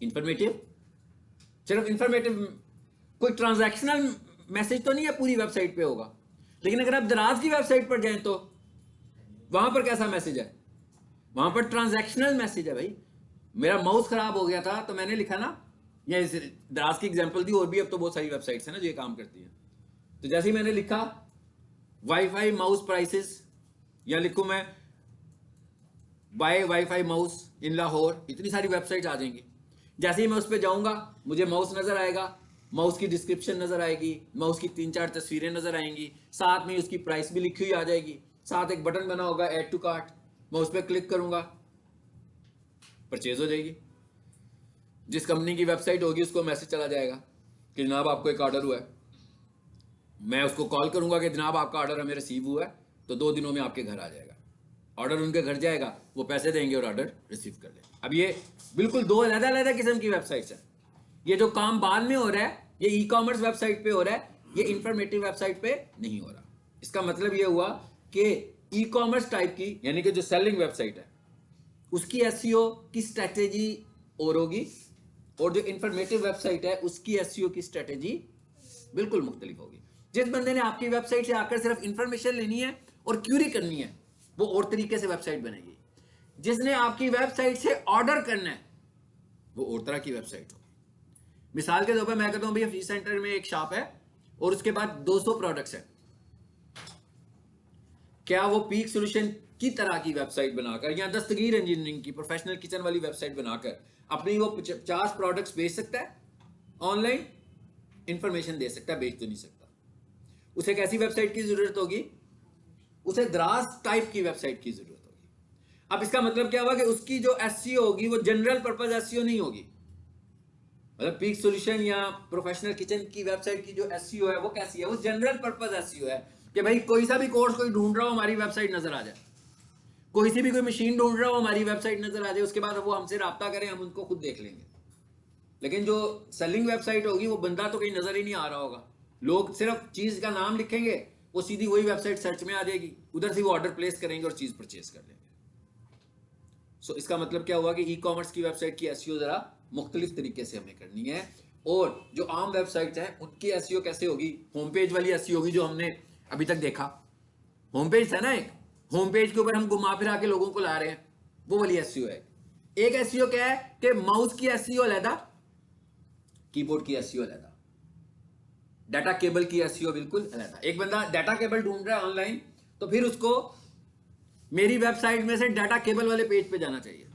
इंफॉर्मेटिव, सिर्फ इंफॉर्मेटिव, कोई ट्रांजैक्शनल मैसेज तो नहीं है पूरी वेबसाइट पे होगा। लेकिन अगर आप दराज की वेबसाइट पर जाएं तो वहां पर कैसा मैसेज है? वहां पर ट्रांजैक्शनल मैसेज है। भाई मेरा माउस खराब हो गया था तो मैंने लिखा ना, ये दराज की एग्जांपल दी, और भी अब तो बहुत सारी वेबसाइट्स हैं ना जो ये काम करती हैं। तो जैसे ही मैंने लिखा वाईफाई माउस प्राइसेस, या लिखूं मैं बाय वाईफाई माउस इन लाहौर, इतनी सारी वेबसाइट आ जाएंगी। जैसे ही मैं उस पर जाऊंगा मुझे माउस नजर आएगा, माउस की डिस्क्रिप्शन नजर आएगी, माउस की 3-4 तस्वीरें नजर आएंगी, साथ में उसकी प्राइस भी लिखी हुई आ जाएगी, साथ एक बटन बना होगा ऐड टू कार्ट, मैं उस पर क्लिक करूंगा, परचेज हो जाएगी। जिस कंपनी की वेबसाइट होगी उसको मैसेज चला जाएगा कि जनाब आपको एक ऑर्डर हुआ है। मैं उसको कॉल करूंगा कि जनाब आपका ऑर्डर हमें रिसीव हुआ है, तो 2 दिनों में आपके घर आ जाएगा। ऑर्डर उनके घर जाएगा, वो पैसे देंगे और ऑर्डर रिसीव कर लेंगे। अब ये बिल्कुल 2 अलग-अलग किस्म की वेबसाइट्स हैं। ये जो काम बाद में हो रहा है ये ई कॉमर्स वेबसाइट पे हो रहा है, ये इंफॉर्मेटिव वेबसाइट पे नहीं हो रहा। इसका मतलब ये हुआ कि ई कॉमर्स टाइप की, यानी कि जो सेलिंग वेबसाइट है, उसकी एसईओ की स्ट्रेटेजी और होगी, और जो इंफॉर्मेटिव वेबसाइट है उसकी एसईओ की स्ट्रेटेजी बिल्कुल मुख्तलिफ होगी। जिस बंदे ने आपकी वेबसाइट से आकर सिर्फ इंफॉर्मेशन लेनी है और क्यूरी करनी है, वो और तरीके से वेबसाइट बनेगी। जिसने आपकी वेबसाइट से ऑर्डर करना है, वो और तरह की वेबसाइट होगी। मिसाल के तौर पर मैं कहता हूं भैया फीस सेंटर में एक शॉप है और उसके बाद 200 प्रोडक्ट्स हैं, क्या वो पीक सॉल्यूशन की तरह की वेबसाइट बनाकर या दस्तगीर इंजीनियरिंग की प्रोफेशनल किचन वाली वेबसाइट बनाकर अपनी वो 50 प्रोडक्ट्स बेच सकता है? ऑनलाइन इंफॉर्मेशन दे सकता है, बेच तो नहीं सकता। उसे कैसी वेबसाइट की जरूरत होगी? उसे द्रास टाइप की वेबसाइट की जरूरत होगी। अब इसका मतलब क्या हुआ कि उसकी जो एसईओ होगी वो जनरल पर्पस एसईओ नहीं होगी। मतलब पीक सॉल्यूशन या प्रोफेशनल किचन की वेबसाइट की जो एसईओ है वो कैसी है? वो जनरल पर्पस एसईओ है कि भाई कोई सा भी कोर्स कोई ढूंढ रहा हो हमारी वेबसाइट नजर आ जाए, कोई सी भी कोई मशीन ढूंढ रहा हो हमारी वेबसाइट नजर आ जाए, उसके बाद वो हमसे राब्ता करें, हम उनको खुद देख लेंगे। लेकिन जो सेलिंग वेबसाइट होगी वो बंदा तो कहीं नजर ही नहीं आ रहा होगा, लोग सिर्फ चीज का नाम लिखेंगे, वो सीधी वही वेबसाइट सर्च में आ जाएगी, उधर से वो ऑर्डर प्लेस करेंगे और चीज परचेज कर लेंगे। सो इसका मतलब क्या हुआ कि ई कॉमर्स की वेबसाइट की एसईओ जरा मुख्तलिफ तरीके से हमें करनी है, और जो आम वेबसाइट्स हैं उनकी एसईओ कैसे होगी? होम पेज वाली एसईओ होगी जो हमने अभी तक देखा। होम पेज है ना, एक होम पेज के ऊपर हम घुमा फिरा के लोगों को ला रहे हैं, वो वाली एसईओ है। एक एसईओ क्या है कि माउस की एसईओ अलग, कीबोर्ड की एसईओ अलग, डाटा केबल की एसईओ बिल्कुल अलग। एक बंदा डाटा केबल ढूंढ रहा है ऑनलाइन, तो फिर उसको मेरी वेबसाइट में से डाटा केबल वाले पेज पे जाना चाहिए।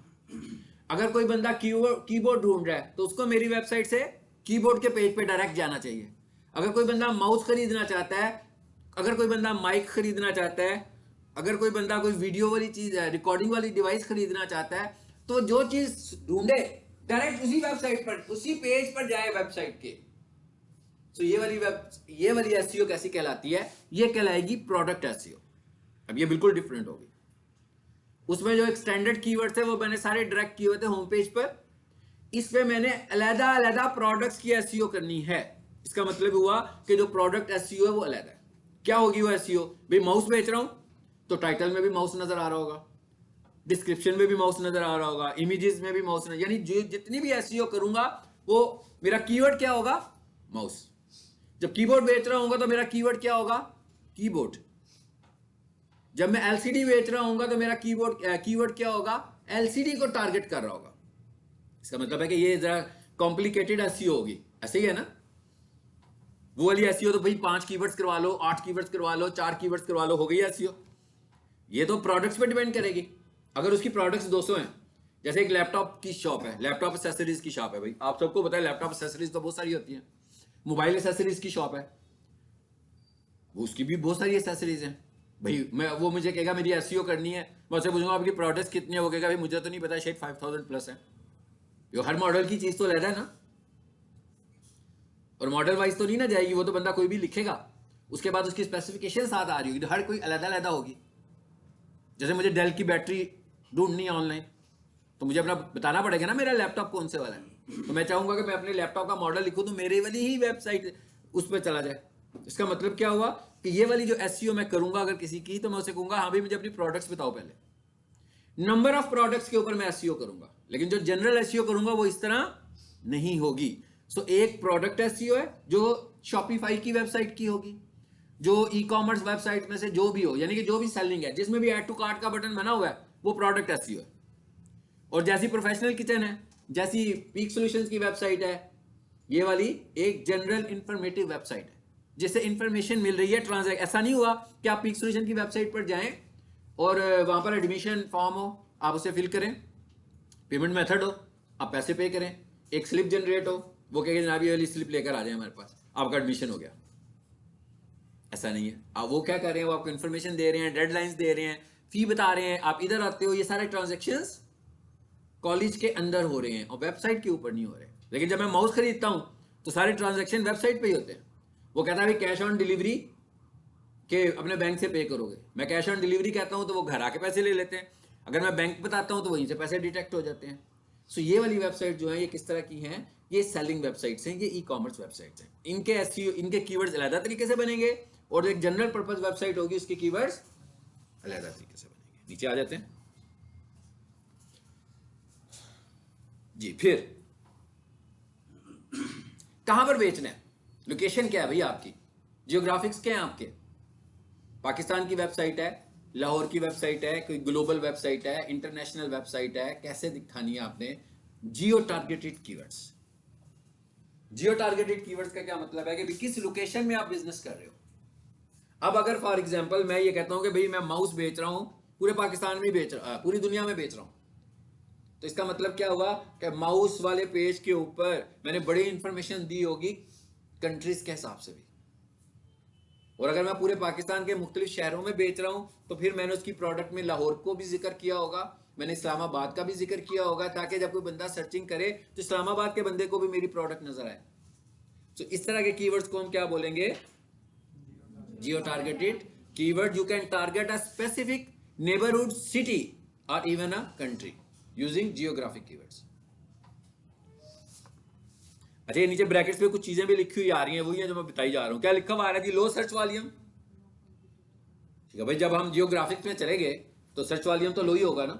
अगर कोई बंदा कीबोर्ड ढूंढ रहा है तो उसको मेरी वेबसाइट से कीबोर्ड के पेज पे डायरेक्ट जाना चाहिए। अगर कोई बंदा माउस खरीदना चाहता है, अगर कोई बंदा माइक खरीदना चाहता है, अगर कोई बंदा कोई वीडियो वाली चीज है, रिकॉर्डिंग वाली डिवाइस खरीदना चाहता है, तो जो चीज ढूंढे डायरेक्ट उसी वेबसाइट पर, उसी पेज पर जाए वेबसाइट के। तो ये वाली एसईओ कैसी कहलाती है? ये कहलाएगी प्रोडक्ट एसईओ। अब ये बिल्कुल डिफरेंट होगी। उसमें जो एक स्टैंडर्ड कीवर्ड थे वो मैंने सारे डायरेक्ट किए हुए थे होम पेज पर। इस पे मैंने अलग अलग प्रोडक्ट्स की एसईओ करनी है। इसका मतलब हुआ कि जो प्रोडक्ट एसईओ है वो अलग है। क्या होगी वो एसईओ? भाई माउस बेच रहा हूं तो टाइटल में भी माउस नजर आ रहा होगा, डिस्क्रिप्शन में भी माउस नजर आ रहा होगा, इमेजेस में भी माउस, यानी जो जितनी भी एसईओ करूंगा वो मेरा कीवर्ड क्या होगा? माउस। जब कीबोर्ड बेच रहा होगा तो मेरा कीवर्ड क्या होगा? कीबोर्ड। जब मैं एलसीडी बेच रहा होगा तो मेरा कीवर्ड क्या होगा? एलसीडी को टारगेट कर रहा होगा। इसका मतलब है कि ये जरा कॉम्प्लिकेटेड एसईओ होगी। ऐसे ही है ना? वो वाली एसईओ तो भाई 5 कीवर्ड्स करवा लो, 8 कीवर्ड्स करवा लो, 4 कीवर्ड्स करवा लो, हो गई एसईओ। ये तो प्रोडक्ट्स पे डिपेंड करेगी। अगर उसकी प्रोडक्ट्स 200 हैं, जैसे एक लैपटॉप की शॉप है, लैपटॉप एसेसरीज की शॉप है, भाई आप सबको पता है लैपटॉप एसेसरीज तो बहुत सारी होती हैं। मोबाइल एसेसरीज की शॉप है, वो उसकी भी बहुत सारी एसेसरीज हैं। भाई वो मुझे कहेगा मेरी एसईओ करनी है, मैं उससे पूछूंगा आपकी प्रोडक्ट्स कितनी है, वो कहेगा भाई मुझे तो नहीं पता, शायद 5000 प्लस है। यो हर मॉडल की चीज तो लहदा है ना, और मॉडल वाइज तो नहीं ना जाएगी, वो तो बंदा कोई भी लिखेगा, उसके बाद उसकी स्पेसिफिकेशन साथ आ रही होगी, तो हर कोई अलग अलग होगी। जैसे मुझे डेल की बैटरी ढूंढनी है ऑनलाइन, तो मुझे अपना बताना पड़ेगा ना मेरा लैपटॉप कौन से वाला है। तो मैं चाहूंगा कि मैं अपने लैपटॉप का मॉडल लिखूं तो मेरे वाली ही वेबसाइट उस पर चला जाए। इसका मतलब क्या हुआ कि ये वाली जो एसईओ मैं करूंगा अगर किसी की, तो मैं उसे कहूंगा हाँ भाई मुझे अपनी प्रोडक्ट्स बताओ पहले। नंबर ऑफ प्रोडक्ट्स के ऊपर मैं एसईओ करूंगा, लेकिन जो जनरल एसईओ करूंगा वो इस तरह नहीं होगी। सो एक प्रोडक्ट एसईओ है जो शॉपिफाई की वेबसाइट की होगी, जो ई कॉमर्स वेबसाइट में से जो भी हो, यानी कि जो भी सेलिंग है जिसमें भी ऐड टू कार्ट का बटन बना हुआ है वो प्रोडक्ट एसईओ है। और जैसी प्रोफेशनल किचन है, जैसी पीक सॉल्यूशंस की वेबसाइट है, ये वाली एक जनरल इंफॉर्मेटिव वेबसाइट है जिससे इंफॉर्मेशन मिल रही है ट्रांजैक्ट। ऐसा नहीं हुआ कि आप पीक सॉल्यूशन की वेबसाइट पर जाएं और वहां पर एडमिशन फॉर्म हो, आप उसे फिल करें, पेमेंट मेथड हो, आप पैसे पे करें, एक स्लिप जनरेट हो, वो कहेंगे जनाब ये वाली स्लिप लेकर आ जाए हमारे पास, आपका एडमिशन हो गया। ऐसा नहीं है। आप वो क्या कर रहे हैं, वो आपको इन्फॉर्मेशन दे रहे हैं, डेडलाइंस दे रहे हैं, फी बता रहे हैं, आप इधर आते हो, ये सारे ट्रांजेक्शन्स कॉलेज के अंदर हो रहे हैं और वेबसाइट के ऊपर नहीं हो रहे। लेकिन जब मैं माउस खरीदता हूं तो सारे ट्रांजेक्शन वेबसाइट पे ही होते हैं। वो कहता है भाई कैश ऑन डिलीवरी के अपने बैंक से पे करोगे, मैं कैश ऑन डिलीवरी कहता हूं तो वो घर आके पैसे ले लेते हैं, अगर मैं बैंक बताता हूं तो वहीं से पैसे डिटेक्ट हो जाते हैं। सो ये वाली वेबसाइट जो है ये किस तरह की हैं? ये सेलिंग वेबसाइट्स हैं, ये ई कॉमर्स वेबसाइट्स हैं। इनके एसईओ, इनके कीवर्ड्स अलग तरीके से बनेंगे और एक जनरल पर्पस वेबसाइट होगी उसके कीवर्ड्स अलग तरीके से बनेंगे। नीचे आ जाते हैं जी। फिर कहां पर बेचना है, लोकेशन क्या है भाई आपकी, जियोग्राफिक्स क्या है आपके? पाकिस्तान की वेबसाइट है, लाहौर की वेबसाइट है, कोई ग्लोबल वेबसाइट है, इंटरनेशनल वेबसाइट है, कैसे दिखानी है आपने? जियो टारगेटेड कीवर्ड्स। जियो टारगेटेड कीवर्ड्स का क्या मतलब है कि किस लोकेशन में आप बिजनेस कर रहे हो। अब अगर फॉर एग्जांपल मैं ये कहता हूं कि भाई मैं माउस बेच रहा हूं, पूरे पाकिस्तान में बेच रहा, पूरी दुनिया में बेच रहा हूं, तो इसका मतलब क्या हुआ कि माउस वाले पेज के ऊपर मैंने बड़ी इंफॉर्मेशन दी होगी कंट्रीज के हिसाब से भी। और अगर मैं पूरे पाकिस्तान के मुख्तलिफ शहरों में बेच रहा हूं तो फिर मैंने उसकी प्रोडक्ट में लाहौर को भी जिक्र किया होगा, मैंने इस्लामाबाद का भी जिक्र किया होगा, ताकि जब कोई बंदा सर्चिंग करे तो इस्लामाबाद के बंदे को भी मेरी प्रोडक्ट नजर आए। तो इस तरह के कीवर्ड्स को हम क्या बोलेंगे? Geo targeted keyword. You can target a specific neighbourhood city और even a country using geographic keywords. अच्छा, ये नीचे ब्रैकेट्स में कुछ चीजें भी लिखी हुई आ रही हैं, वही है जो मैं बताई जा रहा हूं। क्या लिखा हुआ आ रहा है जी? लो सर्च वॉल्यूम। ठीक है भाई, जब हम जियोग्राफिक्स में चले गए तो सर्च वॉल्यूम तो लो ही होगा ना।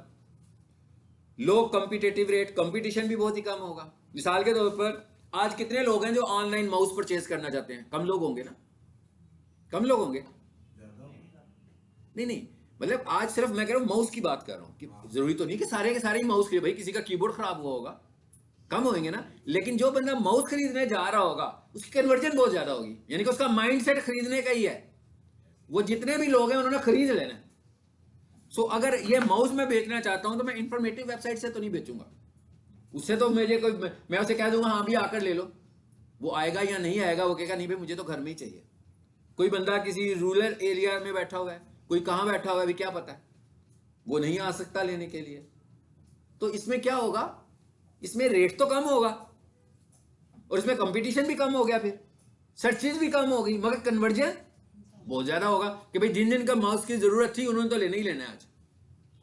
लो कॉम्पिटेटिव रेट, कंपटीशन भी बहुत ही कम होगा। मिसाल के तौर पर आज कितने लोग हैं जो ऑनलाइन माउस परचेज करना चाहते हैं? कम लोग होंगे ना, कम लोग होंगे। नहीं, मतलब आज सिर्फ मैं कह रहा हूं माउस की बात कर रहा हूं कि जरूरी तो नहीं कि सारे के सारे ही माउस खरीदे, भाई किसी का कीबोर्ड खराब हुआ होगा, कम होंगे ना। लेकिन जो बंदा माउस खरीदने जा रहा होगा उसकी कन्वर्जन बहुत ज्यादा होगी, यानी कि उसका माइंडसेट खरीदने का ही है। वो जितने भी लोग हैं उन्होंने खरीद लेना। सो अगर ये माउस मैं बेचना चाहता हूं तो मैं इंफॉर्मेटिव वेबसाइट से तो नहीं बेचूंगा, उससे तो मुझे कोई, मैं उसे कह दूंगा हाँ भी आकर ले लो, वो आएगा या नहीं आएगा, वो कहेगा नहीं भाई मुझे तो घर में ही चाहिए। कोई बंदा किसी रूरल एरिया में बैठा हुआ है, कोई कहां बैठा हुआ है भी क्या पता है, वो नहीं आ सकता लेने के लिए। तो इसमें क्या होगा, इसमें रेट तो कम होगा और इसमें कंपटीशन भी कम हो गया, फिर सर्चेज भी कम हो गई, मगर कन्वर्जन बहुत ज्यादा होगा कि भाई जिन जिन का माउस की जरूरत थी उन्होंने तो लेना ही लेना है आज।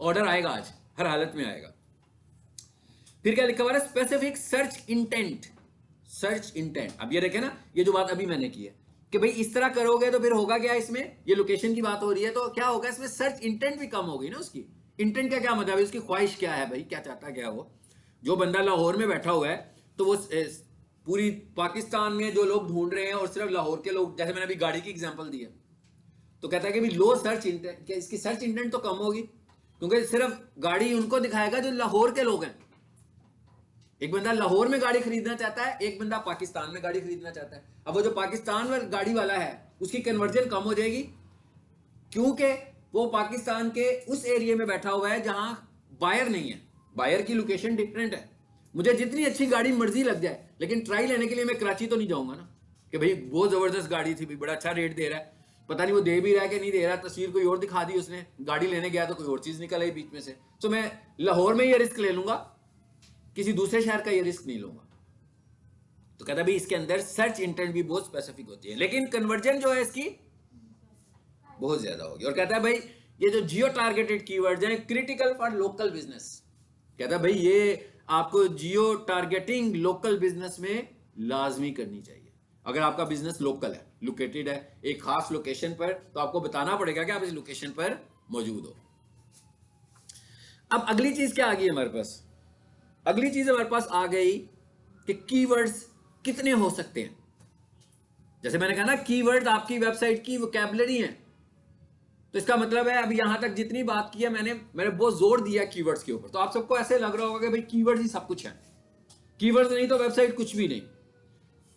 ऑर्डर आएगा आज, हर हालत में आएगा। फिर क्या लिखा हुआ है, specific search intent. Search intent, अब ये देखे ना, ये जो बात अभी मैंने की है कि भाई इस तरह करोगे तो फिर होगा क्या, इसमें ये लोकेशन की बात हो रही है तो क्या होगा, इसमें सर्च इंटेंट भी कम होगी ना उसकी। इंटेंट का क्या मतलब है, उसकी ख्वाहिश क्या है भाई, क्या चाहता क्या है वो। जो बंदा लाहौर में बैठा हुआ है तो वो पूरी पाकिस्तान में जो लोग ढूंढ रहे हैं और सिर्फ लाहौर के लोग, जैसे मैंने अभी गाड़ी की एग्जांपल दी है, तो कहता है कि भाई लो सर्च इंटेंट, क्या इसकी सर्च इंटेंट तो कम होगी, क्योंकि सिर्फ गाड़ी उनको दिखाएगा जो लाहौर के लोग हैं। एक बंदा लाहौर में गाड़ी खरीदना चाहता है, एक बंदा पाकिस्तान में गाड़ी खरीदना चाहता है। अब वो जो पाकिस्तान में गाड़ी वाला है उसकी कन्वर्जन कम हो जाएगी, क्योंकि वो पाकिस्तान के उस एरिया में बैठा हुआ है जहां बायर नहीं है, बायर की लोकेशन डिफरेंट है। मुझे जितनी अच्छी गाड़ी मर्जी लग जाए, लेकिन ट्राई लेने के लिए मैं कराची तो नहीं जाऊंगा ना, कि भाई बहुत जबरदस्त गाड़ी थी, बड़ा अच्छा रेट दे रहा है, पता नहीं वो दे भी रहा है कि नहीं दे रहा, तस्वीर कोई और दिखा दी उसने, गाड़ी लेने गया तो कोई और चीज निकल आई बीच में से। तो मैं लाहौर में ये रिस्क ले लूंगा, किसी दूसरे शहर का ये रिस्क नहीं लूंगा। तो कहता भाई इसके अंदर सर्च इंटेंट भी बहुत स्पेसिफिक होती है, लेकिन कन्वर्जन जो है इसकी बहुत ज्यादा होगी। और कहता है भाई ये जो जियो टारगेटेड कीवर्ड्स हैं क्रिटिकल फॉर लोकल बिजनेस, कहता है भाई ये आपको जियो टारगेटिंग लोकल बिजनेस में लाजमी करनी चाहिए। अगर आपका बिजनेस लोकल है, लोकेटेड है एक खास लोकेशन पर, तो आपको बताना पड़ेगा कि आप इस लोकेशन पर मौजूद हो। अब अगली चीज क्या आ गई हमारे पास, अगली चीज हमारे पास आ गई कि कीवर्ड्स कितने हो सकते हैं। जैसे मैंने कहा ना, कीवर्ड्स आपकी वेबसाइट की वोकैबुलरी है, तो इसका मतलब है अभी यहां तक जितनी बात की है मैंने बहुत जोर दिया कीवर्ड्स के ऊपर। तो आप सबको ऐसे लग रहा होगा कि भाई कीवर्ड्स ही सब कुछ है, कीवर्ड्स नहीं तो वेबसाइट कुछ भी नहीं।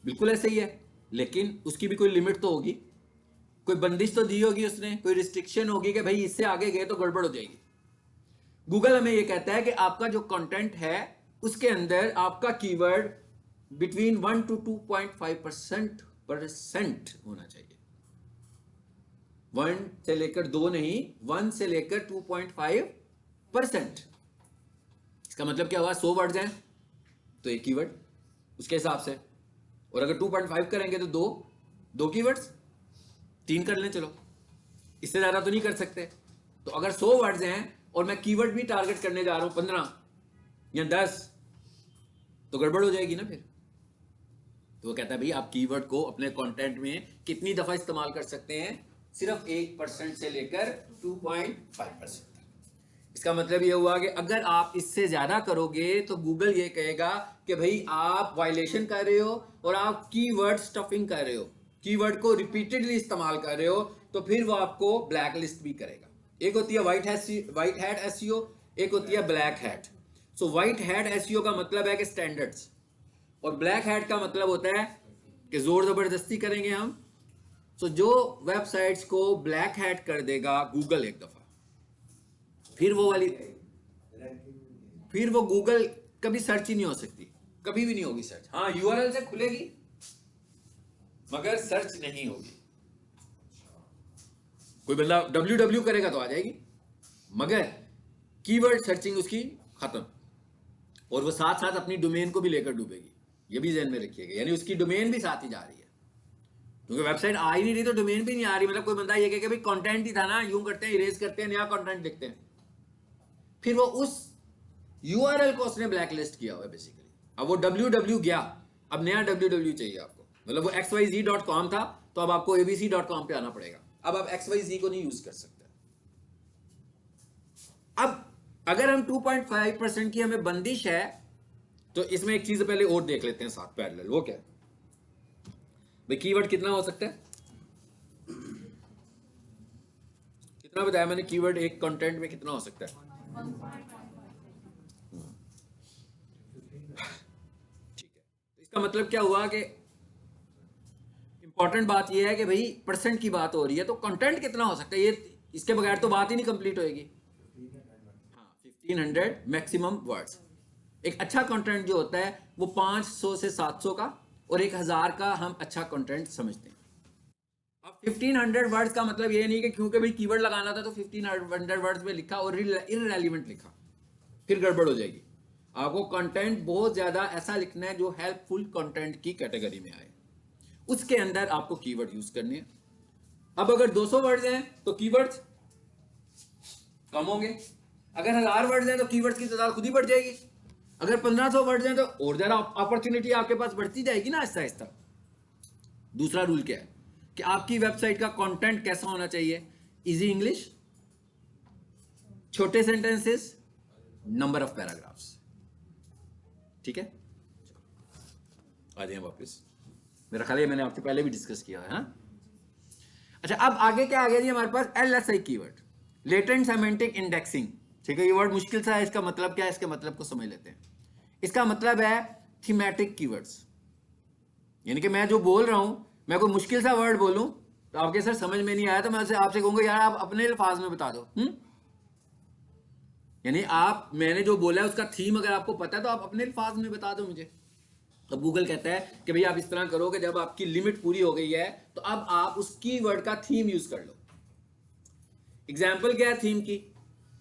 बिल्कुल ऐसे ही है, लेकिन उसकी भी कोई लिमिट तो होगी, कोई बंदिश तो दी होगी उसने, कोई रिस्ट्रिक्शन होगी कि भाई इससे आगे गए तो गड़बड़ हो जाएगी। गूगल हमें यह कहता है कि आपका जो कंटेंट है उसके अंदर आपका कीवर्ड बिटवीन 1 to 2.5% होना चाहिए। 1 से लेकर 2 नहीं, 1 से लेकर 2.5%। इसका मतलब क्या हुआ, 100 वर्ड्स हैं तो एक कीवर्ड उसके हिसाब से, और अगर 2.5 करेंगे तो दो कीवर्ड्स, 3 कर लें, चलो इससे ज्यादा तो नहीं कर सकते। तो अगर 100 वर्ड्स हैं और मैं कीवर्ड भी टारगेट करने जा रहा हूं 15 या 10, तो गड़बड़ हो जाएगी ना फिर। तो वो कहता है भाई आप कीवर्ड को अपने कंटेंट में कितनी दफा इस्तेमाल कर सकते हैं, सिर्फ 1% से लेकर 2.5%। इसका मतलब ये हुआ कि अगर आप इससे ज्यादा करोगे तो गूगल ये कहेगा कि भाई आप वायलेशन कर रहे हो और आप कीवर्ड स्टफिंग कर रहे हो, कीवर्ड को रिपीटेडली इस्तेमाल कर रहे हो, तो फिर वो आपको ब्लैक लिस्ट भी करेगा। एक होती है व्हाइट हैट एसईओ, एक होती है ब्लैक हैट। सो व्हाइट हैट एसईओ का मतलब है कि स्टैंडर्ड्स, और ब्लैक हैट का मतलब होता है कि जोर जबरदस्ती करेंगे हम। सो जो वेबसाइट्स को ब्लैक हैट कर देगा गूगल एक दफा, फिर वो वाली, फिर वो गूगल कभी सर्च ही नहीं हो सकती, कभी भी नहीं होगी सर्च। हाँ यूआरएल से खुलेगी मगर सर्च नहीं होगी। कोई बंदा www करेगा तो आ जाएगी, मगर कीवर्ड सर्चिंग उसकी खत्म, और वो साथ साथ अपनी डोमेन को भी लेकर डूबेगी। ये भी ध्यान में रखिएगा, यानी उसकी डोमेन भी साथ ही जा रही है, क्योंकि वेबसाइट आ ही नहीं रही तो डोमेन भी नहीं आ रही। मतलब कोई बंदा ये कहे कि भाई कंटेंट ही था ना, यूं करते हैं इरेज करते हैं, नया कंटेंट लिखते हैं, फिर वो उस यूआरएल को उसने ब्लैक लिस्ट किया हुआ है बेसिकली। अब वो www गया, अब नया www चाहिए आपको, मतलब वो xyz.com था तो अब आपको abc.com पे आना पड़ेगा, अब आप xyz को नहीं यूज कर सकते। अब अगर हम 2.5% की हमें बंदिश है, तो इसमें एक चीज पहले और देख लेते हैं साथ पैरेलल। वो क्या है भाई, कीवर्ड कितना हो सकता है, कितना बताया मैंने, कीवर्ड एक कंटेंट में कितना हो सकता है। ठीक है, तो इसका मतलब क्या हुआ कि इंपॉर्टेंट बात यह है कि भाई परसेंट की बात हो रही है, तो कंटेंट कितना हो सकता है, ये इसके बगैर तो बात ही नहीं कंप्लीट होएगी। हाँ 1500 मैक्सिमम वर्ड्स। एक अच्छा कंटेंट जो होता है वो 500 से 700 का और 1000 का हम अच्छा कंटेंट समझते हैं। अब 1500 वर्ड्स का मतलब ये नहीं कि क्योंकि भाई कीवर्ड लगाना था तो 1500 वर्ड्स में लिखा और इररेलेवेंट लिखा, फिर गड़बड़ हो जाएगी। आपको कंटेंट बहुत ज्यादा ऐसा लिखना है जो हेल्पफुल कंटेंट की कैटेगरी में आए, उसके अंदर आपको कीवर्ड यूज करने हैं। अब अगर 200 वर्ड्स हैं तो कीवर्ड्स कम होंगे, अगर 1000 वर्ड्स हैं तो कीवर्ड्स की तादाद खुद ही बढ़ जाएगी। अगर 1500 वर्ड्स हैं तो और ज़्यादा अपॉर्चुनिटी आपके पास बढ़ती जाएगी ना आहिस्ता आहिस्ता। दूसरा रूल क्या है कि आपकी वेबसाइट का कंटेंट कैसा होना चाहिए? इजी इंग्लिश, छोटे सेंटेंसेस, नंबर ऑफ पैराग्राफ्स। ठीक है, आ जाए वापस। मेरा ख्याल है मैंने आपसे पहले भी डिस्कस किया है। हाँ, अच्छा, अब आगे क्या आ गया जी हमारे पास? LSI keyword, latent semantic indexing. ठीक है, ये वर्ड मुश्किल सा है, इसका मतलब क्या है? इसके मतलब को समझ लेते हैं। इसका मतलब है थीमेटिक कीवर्ड्स, यानी कि मैं जो बोल रहा हूं, मैं कोई मुश्किल सा वर्ड बोलूं तो आपके सर समझ में नहीं आया तो मैं आपसे कहूंगा यार आप अपने अल्फाज में बता दो। यानी आप, मैंने जो बोला है उसका थीम अगर आपको पता है तो आप अपने अल्फाज में बता दो मुझे। तो गूगल कहता है कि भाई आप इस तरह करो कि जब आपकी लिमिट पूरी हो गई है तो अब आप उस कीवर्ड का थीम यूज कर लो। एग्जाम्पल क्या है थीम की?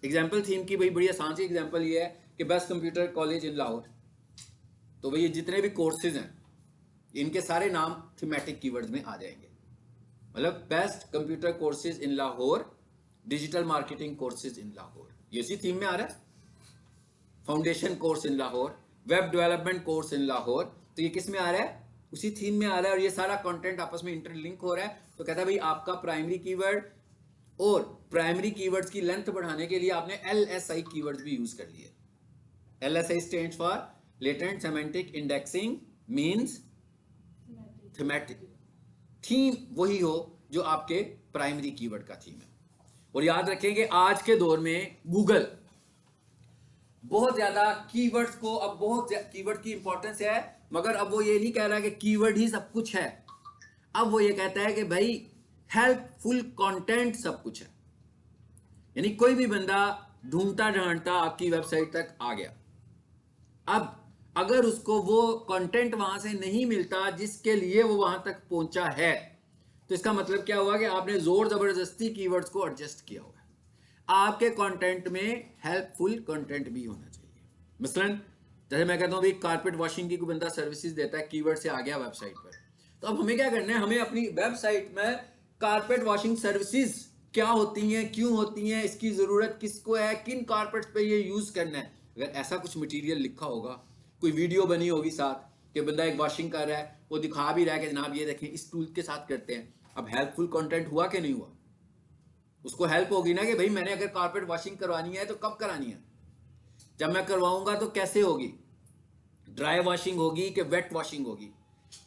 एग्जाम्पल थीम की भाई बड़ी आसान सी एग्जाम्पल ये है कि best computer college in Lahore. तो भाई ये जितने भी कोर्सेज हैं इनके सारे नाम थीमेटिक कीवर्ड्स में आ जाएंगे। मतलब best computer courses in Lahore, digital marketing courses in Lahore, ये उसी थीम में आ रहा है। Foundation course in Lahore, web development course in Lahore, तो ये किस में आ रहा है? उसी थीम में आ रहा है। और ये सारा कंटेंट आपस में इंटरलिंक हो रहा है। तो कहता है भाई आपका प्राइमरी कीवर्ड और प्राइमरी कीवर्ड्स की लेंथ बढ़ाने के लिए आपने LSI कीवर्ड्स भी यूज कर लिए। LSI stands for latent semantic indexing, means thematic. Theme वही हो जो आपके प्राइमरी कीवर्ड का थीम है। और याद रखेंगे आज के दौर में गूगल बहुत ज्यादा कीवर्ड्स को, अब बहुत कीवर्ड की इंपॉर्टेंस है, मगर अब वो ये नहीं कह रहा कि कीवर्ड ही सब कुछ है। अब वो ये कहता है कि भाई हेल्पफुल कंटेंट सब कुछ है। यानी कोई भी बंदा ढूंढता ढांढता आपकी वेबसाइट तक आ गया, अब अगर उसको वो कंटेंट वहां से नहीं मिलता जिसके लिए वो वहां तक पहुंचा है, तो इसका मतलब क्या हुआ कि आपने जोर जबरदस्ती कीवर्ड्स को एडजस्ट किया हुआ है। आपके कंटेंट में हेल्पफुल कंटेंट भी होना चाहिए। मसलन जैसे मैं कहता हूं भाई कारपेट वॉशिंग की कोई बंदा सर्विसेज देता है, कीवर्ड से आ गया वेबसाइट पर, तो अब हमें क्या करना है? हमें अपनी वेबसाइट में कारपेट वॉशिंग सर्विसेज क्या होती हैं, क्यों होती हैं, इसकी जरूरत किसको है, किन कारपेट्स पे ये यूज करना है। अगर ऐसा कुछ मटेरियल लिखा होगा, कोई वीडियो बनी होगी साथ कि बंदा एक वॉशिंग कर रहा है, वो दिखा भी रहा है कि जनाब ये देखें इस टूल के साथ करते हैं। अब हेल्पफुल कंटेंट हुआ कि नहीं हुआ? उसको हेल्प होगी ना कि भाई मैंने अगर कारपेट वॉशिंग करवानी है तो कब करानी है, जब मैं करवाऊंगा तो कैसे होगी, ड्राई वॉशिंग होगी कि वेट वॉशिंग होगी,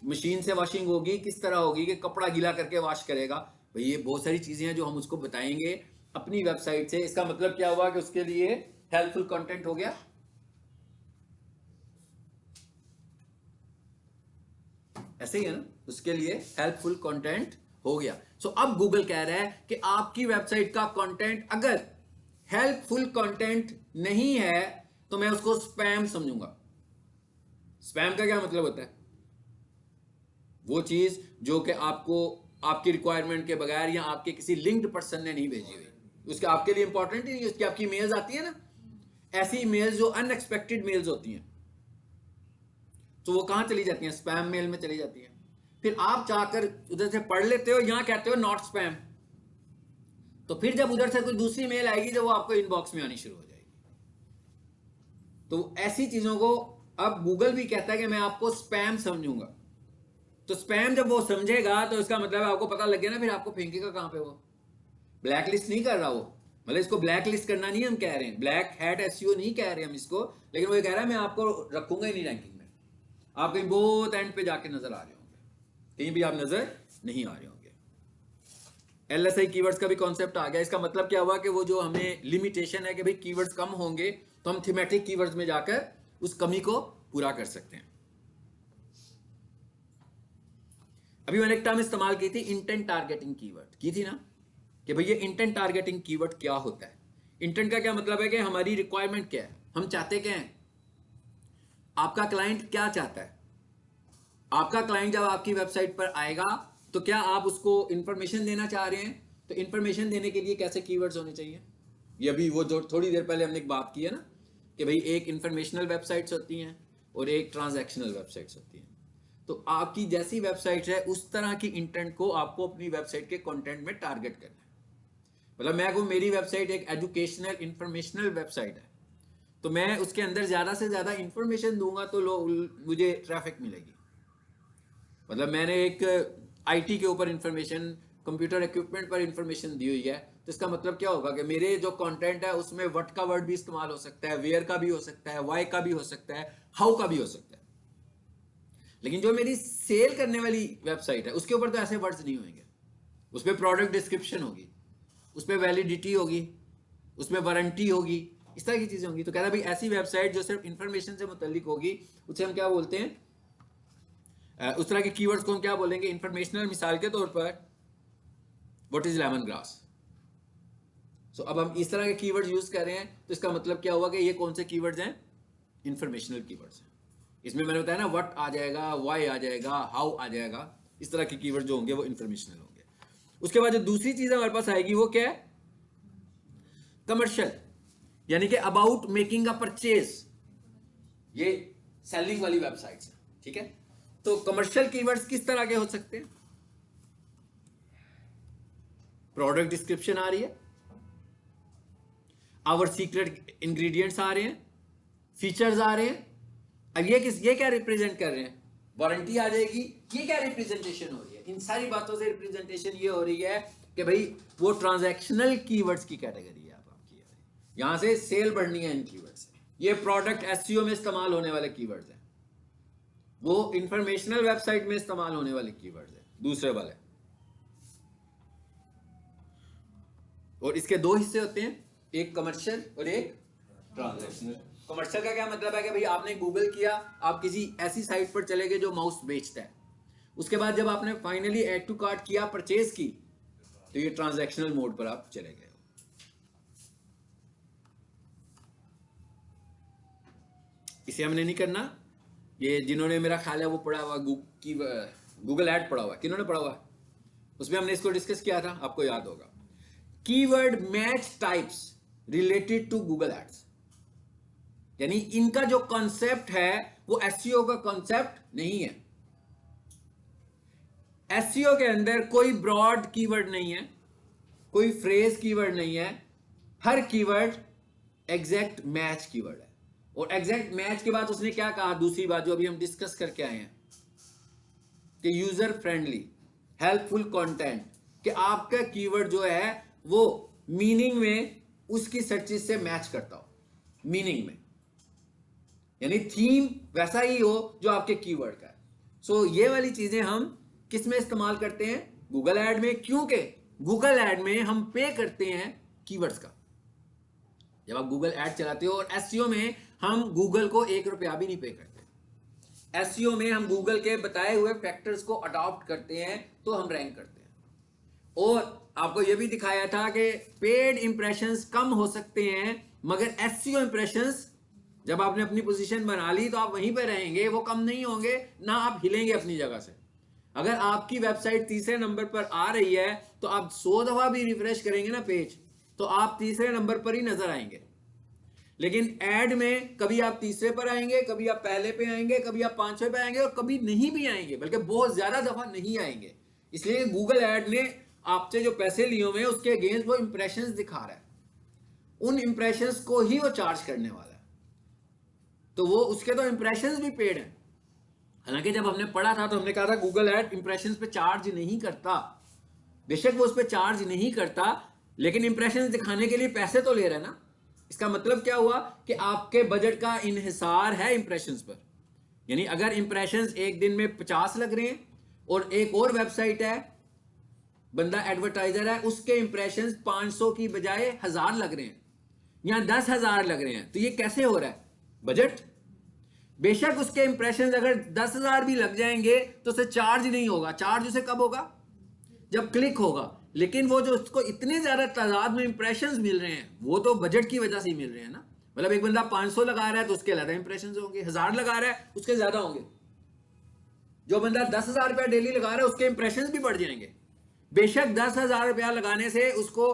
मशीन से वॉशिंग होगी किस तरह होगी कि कपड़ा गीला करके वॉश करेगा। भाई ये बहुत सारी चीजें हैं जो हम उसको बताएंगे अपनी वेबसाइट से। इसका मतलब क्या हुआ कि उसके लिए हेल्पफुल कंटेंट हो गया। ऐसे ही है ना, उसके लिए हेल्पफुल कंटेंट हो गया। सो अब गूगल कह रहा है कि आपकी वेबसाइट का कंटेंट अगर हेल्पफुल कंटेंट नहीं है तो मैं उसको स्पैम समझूंगा। स्पैम का क्या मतलब होता है? वो चीज जो कि आपको आपकी रिक्वायरमेंट के बगैर या आपके किसी लिंक्ड पर्सन ने नहीं भेजी हुई, उसके आपके लिए इंपॉर्टेंट ही नहीं, उसकी आपकी मेल्स आती है ना, ऐसी मेल्स जो अनएक्सपेक्टेड मेल्स होती हैं, तो वो कहां चली जाती हैं? स्पैम मेल में चली जाती हैं। फिर आप चाहकर उधर से पढ़ लेते हो, यहां कहते हो नॉट स्पैम, तो फिर जब उधर से कोई दूसरी मेल आएगी जो वो आपको इनबॉक्स में आनी शुरू हो जाएगी। तो ऐसी चीजों को अब गूगल भी कहता है कि मैं आपको स्पैम समझूंगा। तो स्पैम जब वो समझेगा तो इसका मतलब आपको पता लग गया ना, फिर आपको फेंकेगा कहां पे? वो ब्लैक लिस्ट नहीं कर रहा वो, मतलब इसको ब्लैक लिस्ट करना नहीं हम कह रहे हैं, ब्लैक हैट एसईओ नहीं कह रहे हम इसको, लेकिन वो ये कह रहा है मैं आपको रखूंगा ही नहीं रैंकिंग में, आप कहीं बहुत एंड पे जाके नजर आ रहे होंगे, कहीं भी आप नजर नहीं आ रहे होंगे। LSI कीवर्ड्स का भी कॉन्सेप्ट आ गया। इसका मतलब क्या हुआ कि वो जो हमें लिमिटेशन है कि भाई कीवर्ड्स कम होंगे तो हम थीमेटिक कीवर्ड्स में जाकर उस कमी को पूरा कर सकते हैं। अभी मैंने एक टर्म इस्तेमाल की थी, इंटेंट टारगेटिंग कीवर्ड की थी ना, कि भाई ये इंटेंट टारगेटिंग कीवर्ड क्या होता है। इंटेंट का क्या मतलब है कि हमारी रिक्वायरमेंट क्या है, हम चाहते क्या हैं, आपका क्लाइंट क्या चाहता है। आपका क्लाइंट जब आपकी वेबसाइट पर आएगा तो क्या आप उसको इंफॉर्मेशन देना चाह रहे हैं, तो इंफॉर्मेशन देने के लिए कैसे कीवर्ड्स होने चाहिए। ये अभी वो जो थोड़ी देर पहले हमने एक बात की है ना कि भाई एक इंफॉर्मेशनल वेबसाइट्स होती हैं और एक ट्रांजैक्शनल वेबसाइट्स होती हैं। तो आपकी जैसी वेबसाइट है उस तरह की इंटेंट को आपको अपनी वेबसाइट के कंटेंट में टारगेट करना है। मतलब मैं कहूँ मेरी वेबसाइट एक एजुकेशनल इंफॉर्मेशनल वेबसाइट है, तो मैं उसके अंदर ज़्यादा से ज़्यादा इंफॉर्मेशन दूंगा तो मुझे ट्रैफिक मिलेगी। मतलब मैंने एक आईटी के ऊपर इंफॉर्मेशन, कंप्यूटर इक्विपमेंट पर इंफॉर्मेशन दी हुई है, तो इसका मतलब क्या होगा कि मेरे जो कंटेंट है उसमें व्हाट का वर्ड भी इस्तेमाल हो सकता है, वेयर का भी हो सकता है, व्हाई का भी हो सकता है, हाउ का भी हो सकता है। लेकिन जो मेरी सेल करने वाली वेबसाइट है उसके ऊपर तो ऐसे वर्ड्स नहीं होंगे। उसमें प्रोडक्ट डिस्क्रिप्शन होगी, उसमें वैलिडिटी होगी, उसमें वारंटी होगी, इस तरह की चीजें होंगी। तो कहता भाई ऐसी वेबसाइट जो सिर्फ इंफॉर्मेशन से मुतल्लिक होगी उसे हम क्या बोलते हैं, उस तरह के कीवर्ड्स को हम क्या बोलेंगे, इंफॉर्मेशनल। मिसाल के तौर पर व्हाट इज लेमन ग्रास। सो अब हम इस तरह के कीवर्ड्स यूज कर रहे हैं, तो इसका मतलब क्या हुआ कि ये कौन से कीवर्ड्स हैं, इंफॉर्मेशनल कीवर्ड्स हैं। इसमें मैंने बताया ना व्हाट आ जाएगा, व्हाई आ जाएगा, हाउ आ जाएगा, इस तरह के कीवर्ड जो होंगे वो इंफॉर्मेशनल होंगे। उसके बाद जो दूसरी चीज हमारे पास आएगी वो क्या है, कमर्शियल, यानी कि अबाउट मेकिंग अ परचेज। ये सेलिंग वाली वेबसाइट्स है, ठीक है। तो कमर्शियल कीवर्ड्स किस तरह के हो सकते हैं, प्रोडक्ट डिस्क्रिप्शन आ रही है, आवर सीक्रेट इंग्रेडिएंट्स आ रहे हैं, फीचर्स आ रहे हैं। अब ये क्या रिप्रेजेंट कर रहे हैं, वारंटी आ जाएगी। ये क्या रिप्रेजेंटेशन हो रही है, इन सारी बातों से रिप्रेजेंटेशन ये हो रही है कि भाई वो ट्रांजैक्शनल कीवर्ड्स की कैटेगरी है आपकी, यहां से सेल बढ़नी है इन कीवर्ड्स से। ये प्रोडक्ट एसईओ में इस्तेमाल होने वाले कीवर्ड्स हैं, वो इंफॉर्मेशनल वेबसाइट में इस्तेमाल होने वाले कीवर्ड्स हैं, दूसरे वाले। और इसके दो हिस्से होते हैं, एक कमर्शियल और एक ट्रांजैक्शनल। कमर्शियल का क्या मतलब है कि भाई आपने गूगल किया, आप किसी ऐसी साइट पर चले गए जो माउस बेचता है, उसके बाद जब आपने फाइनली ऐड टू कार्ट किया, परचेज की, तो ये ट्रांजैक्शनल मोड पर आप चले गए। इसे हमने नहीं करना। ये जिन्होंने मेरा ख्याल है वो पढ़ा हुआ गूगल ऐड पढ़ा हुआ, किन्होंने पढ़ा हुआ, उसमें हमने इसको डिस्कस किया था, आपको याद होगा। Keyword match types related to Google ads, यानी इनका जो कॉन्सेप्ट है वो एसईओ का कॉन्सेप्ट नहीं है। एसईओ के अंदर कोई ब्रॉड कीवर्ड नहीं है, कोई फ्रेज कीवर्ड नहीं है, हर कीवर्ड एग्जैक्ट मैच कीवर्ड है। और एग्जैक्ट मैच के बाद उसने क्या कहा, दूसरी बात जो अभी हम डिस्कस करके आए हैं कि यूजर फ्रेंडली हेल्पफुल कंटेंट, कि आपका कीवर्ड जो है वो मीनिंग में उसकी सर्चेस से मैच करता हो, मीनिंग में, यानी थीम वैसा ही हो जो आपके कीवर्ड का है। सो ये वाली चीजें हम किस में इस्तेमाल करते हैं, गूगल ऐड में, क्योंकि गूगल ऐड में हम पे करते हैं कीवर्ड्स का। जब आप गूगल ऐड चलाते हो, और एसईओ में हम गूगल को 1 रुपया भी नहीं पे करते। एसईओ में हम गूगल के बताए हुए फैक्टर्स को अडॉप्ट करते हैं तो हम रैंक करते हैं। और आपको यह भी दिखाया था कि पेड इंप्रेशंस कम हो सकते हैं, मगर एसईओ इंप्रेशंस जब आपने अपनी पोजीशन बना ली तो आप वहीं पे रहेंगे, वो कम नहीं होंगे, ना आप हिलेंगे अपनी जगह से। अगर आपकी वेबसाइट तीसरे नंबर पर आ रही है तो आप 100 दफा भी रिफ्रेश करेंगे ना पेज, तो आप तीसरे नंबर पर ही नजर आएंगे। लेकिन ऐड में कभी आप तीसरे पर आएंगे, कभी आप पहले पे आएंगे, कभी आप 5वें पे आएंगे, और कभी नहीं भी आएंगे, बल्कि बहुत ज्यादा दफा नहीं आएंगे। इसलिए गूगल ऐड ने आपसे जो पैसे लिए हुए हैं उसके अगेंस्ट वो इंप्रेशंस दिखा रहा है, उन इंप्रेशंस को ही वो चार्ज करने वाला है। तो वो उसके तो इंप्रेशंस भी पेड हैं। हालांकि जब हमने पढ़ा था तो हमने कहा था गूगल ऐड इंप्रेशंस पे चार्ज नहीं करता, बेशक वो उस पर चार्ज नहीं करता, लेकिन इंप्रेशंस दिखाने के लिए पैसे तो ले रहा है ना। इसका मतलब क्या हुआ कि आपके बजट का इन्हिसार है इंप्रेशंस पर। यानी अगर इंप्रेशंस एक दिन में 50 लग रहे हैं और एक और वेबसाइट है, बंदा एडवर्टाइजर है, उसके इंप्रेशंस 500 की बजाय 1000 लग रहे हैं या 10,000 लग रहे हैं, तो ये कैसे हो रहा है, बजट। बेशक उसके इंप्रेशंस अगर 10,000 भी लग जाएंगे तो उसे चार्ज नहीं होगा। चार्ज उसे कब होगा, जब क्लिक होगा। लेकिन वो जो उसको इतने ज्यादा तादाद में इंप्रेशंस मिल रहे हैं वो तो बजट की वजह से ही मिल रहे हैं ना। मतलब एक बंदा 500 लगा रहा है तो उसके ज्यादा इंप्रेशंस होंगे, 1000 लगा रहा है उसके ज्यादा होंगे। जो बंदा 10,000 रुपया डेली लगा रहा है उसके इंप्रेशंस भी बढ़ जाएंगे। बेशक 10,000 रुपया लगाने से उसको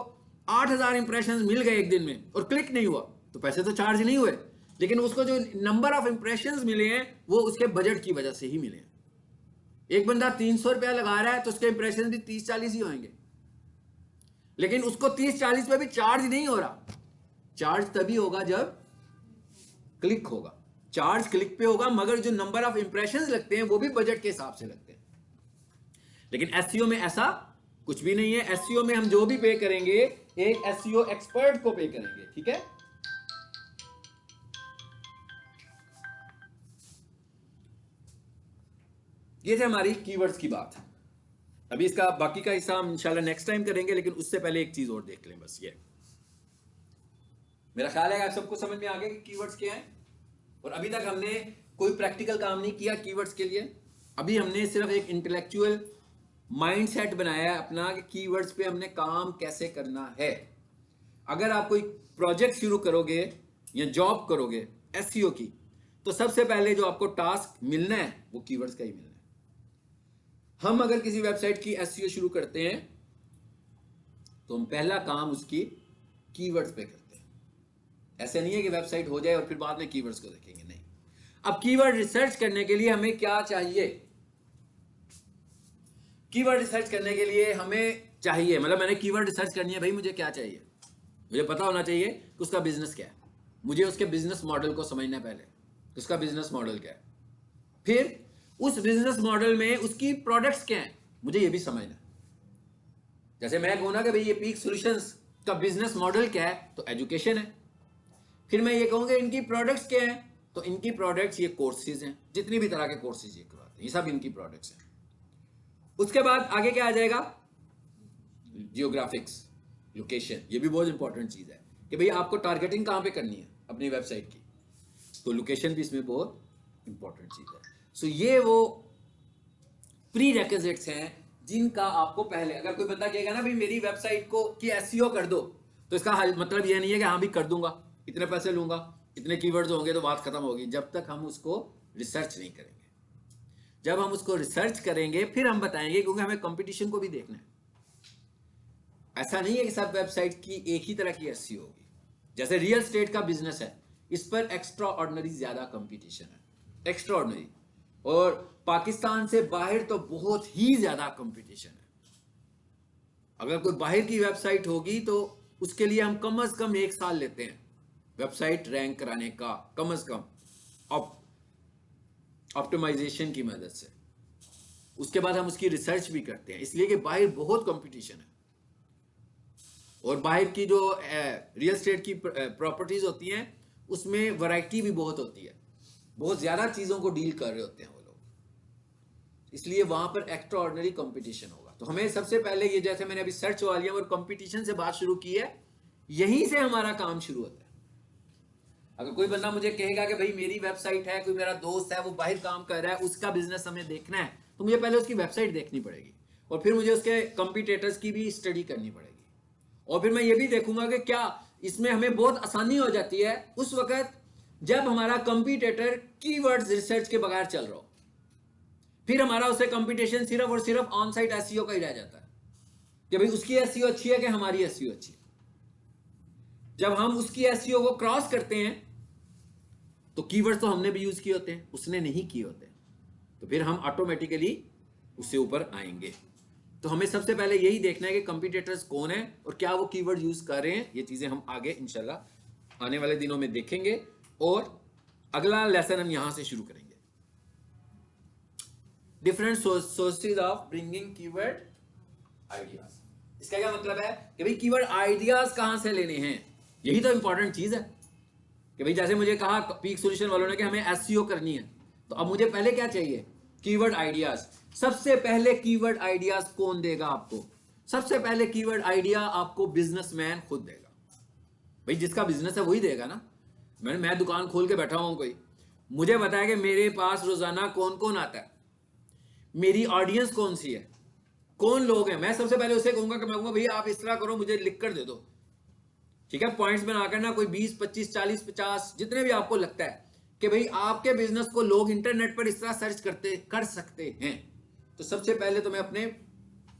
8,000 इंप्रेशंस मिल गए एक दिन में और क्लिक नहीं हुआ, तो पैसे तो चार्ज नहीं हुए, लेकिन उसको जो नंबर ऑफ इंप्रेशंस मिले हैं वो उसके बजट की वजह से ही मिले हैं। एक बंदा 300 रुपया लगा रहा है तो उसके इंप्रेशन भी 30-40 ही होंगे। लेकिन उसको 30-40 पे भी चार्ज नहीं हो रहा। चार्ज तभी होगा जब क्लिक होगा, चार्ज क्लिक पे होगा, मगर जो नंबर ऑफ इंप्रेशंस लगते हैं वो भी बजट के हिसाब से लगते हैं। लेकिन एसईओ में ऐसा कुछ भी नहीं है। एसईओ में हम जो भी पे करेंगे एक एसईओ एक्सपर्ट को पे करेंगे, ठीक है। ये थे हमारी कीवर्ड्स की बात। अभी इसका बाकी का हिस्सा हम इंशाल्लाह नेक्स्ट टाइम करेंगे, लेकिन उससे पहले एक चीज और देख लें बस। ये मेरा ख्याल है आप सबको समझ में आ गया कि कीवर्ड्स क्या है। और अभी तक हमने कोई प्रैक्टिकल काम नहीं किया कीवर्ड्स के लिए। अभी हमने सिर्फ एक इंटेलेक्चुअल माइंडसेट बनाया है अपना कि कीवर्ड्स पे हमने काम कैसे करना है। अगर आप कोई प्रोजेक्ट शुरू करोगे या जॉब करोगे एसईओ की, तो सबसे पहले जो आपको टास्क मिलना है वो कीवर्ड्स का ही मिलना है। हम अगर किसी वेबसाइट की एसईओ शुरू करते हैं तो हम पहला काम उसकी कीवर्ड्स पे करते हैं। ऐसे नहीं है कि वेबसाइट हो जाए और फिर बाद में कीवर्ड्स को देखेंगे, नहीं। अब कीवर्ड रिसर्च करने के लिए हमें क्या चाहिए? कीवर्ड रिसर्च करने के लिए हमें चाहिए, मतलब मैंने कीवर्ड रिसर्च करनी है भाई, मुझे क्या चाहिए? मुझे पता होना चाहिए कि उसका बिजनेस क्या है। मुझे उसके बिजनेस मॉडल को समझना है पहले, उसका बिजनेस मॉडल क्या है। फिर उस बिजनेस मॉडल में उसकी प्रोडक्ट्स क्या हैं, मुझे ये भी समझना है। जैसे मैं कहूँ ना कि भाई ये पीक सॉल्यूशंस का बिजनेस मॉडल क्या है, तो एजुकेशन है। फिर मैं ये कहूँगा इनकी प्रोडक्ट्स क्या हैं, तो इनकी प्रोडक्ट्स ये कोर्सेज हैं, जितनी भी तरह के कोर्सेज ये करवाते हैं, ये सब इनकी प्रोडक्ट्स हैं। उसके बाद आगे क्या आ जाएगा? Geographics, location. ये भी बहुत इंपॉर्टेंट चीज है कि भाई आपको टारगेटिंग कहाँ पे करनी है अपनी वेबसाइट की, तो लोकेशन भी इसमें बहुत इंपॉर्टेंट चीज है। सो ये वो प्री रेक्विजिट्स हैं जिनका आपको पहले, अगर कोई बंदा कहेगा ना भाई मेरी वेबसाइट को की एसईओ कर दो, तो इसका मतलब ये नहीं है कि हाँ भी कर दूंगा, इतने पैसे लूंगा, इतने कीवर्ड्स होंगे तो बात खत्म होगी, जब तक हम उसको रिसर्च नहीं करेंगे। जब हम उसको रिसर्च करेंगे फिर हम बताएंगे, क्योंकि हमें कंपटीशन को भी देखना है। ऐसा नहीं है कि सब वेबसाइट की एक ही तरह की एसईओ होगी। जैसे रियल एस्टेट का बिजनेस है, इस पर एक्स्ट्रा ऑर्डिनरी ज्यादा कंपटीशन है, एक्स्ट्रा ऑर्डिनरी। और पाकिस्तान से बाहर तो बहुत ही ज्यादा कंपटीशन है। अगर कोई बाहर की वेबसाइट होगी तो उसके लिए हम कम से कम 1 साल लेते हैं वेबसाइट रैंक कराने का, कम से कम ऑप्टिमाइजेशन की मदद से। उसके बाद हम उसकी रिसर्च भी करते हैं, इसलिए कि बाहर बहुत कंपटीशन है। और बाहर की जो रियल एस्टेट की प्रॉपर्टीज होती हैं उसमें वैरायटी भी बहुत होती है, बहुत ज्यादा चीजों को डील कर रहे होते हैं वो लोग, इसलिए वहां पर एक्स्ट्रा ऑर्डिनरी कंपटीशन होगा। तो हमें सबसे पहले ये, जैसे मैंने अभी सर्च वाली और कंपटीशन से बात शुरू की है, यहीं से हमारा काम शुरू होता है। अगर कोई बंदा मुझे कहेगा कि भाई मेरी वेबसाइट है, कोई मेरा दोस्त है वो बाहर काम कर रहा है, उसका बिजनेस हमें देखना है, तो मुझे पहले उसकी वेबसाइट देखनी पड़ेगी और फिर मुझे उसके कंपीटिटर्स की भी स्टडी करनी पड़ेगी। और फिर मैं ये भी देखूंगा कि क्या इसमें हमें बहुत आसानी हो जाती है उस वक्त जब हमारा कंपीटिटर कीवर्ड्स रिसर्च के बगैर चल रहा हो। फिर हमारा उससे कंपटीशन सिर्फ और सिर्फ ऑन साइट एसईओ का ही रह जाता है कि भाई उसकी एसईओ अच्छी है कि हमारी एसईओ अच्छी है। जब हम उसकी एसईओ को क्रॉस करते हैं तो कीवर्ड्स तो हमने भी यूज किए होते हैं, उसने नहीं किए होते, तो फिर हम ऑटोमेटिकली उससे ऊपर आएंगे। तो हमें सबसे पहले यही देखना है कि कंपीटिटर्स कौन है और क्या वो कीवर्ड यूज कर रहे हैं। ये चीजें हम आगे इंशाल्लाह आने वाले दिनों में देखेंगे और अगला लेसन हम यहां से शुरू करेंगे। Different sources of bringing keyword ideas. इसका क्या मतलब है कि भाई कीवर्ड आइडियाज कहां से लेने हैं, यही तो इंपॉर्टेंट चीज है कि भाई जैसे मुझे कहा पीक सॉल्यूशन वालों ने कि हमें एसईओ करनी है, तो अब मुझे पहले क्या चाहिए? Keyword ideas. सबसे पहले कीवर्ड आइडियाज कौन देगा आपको? सबसे पहले कीवर्ड आइडिया आपको बिजनेसमैन खुद देगा। भाई जिसका बिजनेस है वही देगा ना। मैं दुकान खोल के बैठा हूं, कोई मुझे बताया कि मेरे पास रोजाना कौन कौन आता है, मेरी ऑडियंस कौन सी है, कौन लोग हैं, मैं सबसे पहले उसे कहूंगा कि मैं कहूंगा भैया आप इस तरह करो, मुझे लिख कर दे दो, ठीक है, पॉइंट्स बनाकर ना, कोई 20, 25, 40, 50 जितने भी आपको लगता है कि भाई आपके बिजनेस को लोग इंटरनेट पर इस तरह सर्च कर सकते हैं, तो सबसे पहले तो मैं अपने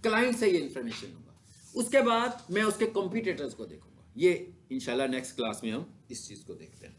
क्लाइंट से ये इंफॉर्मेशन लूंगा। उसके बाद मैं उसके कॉम्पिटिटर्स को देखूंगा। ये इंशाल्लाह नेक्स्ट क्लास में हम इस चीज को देखते हैं।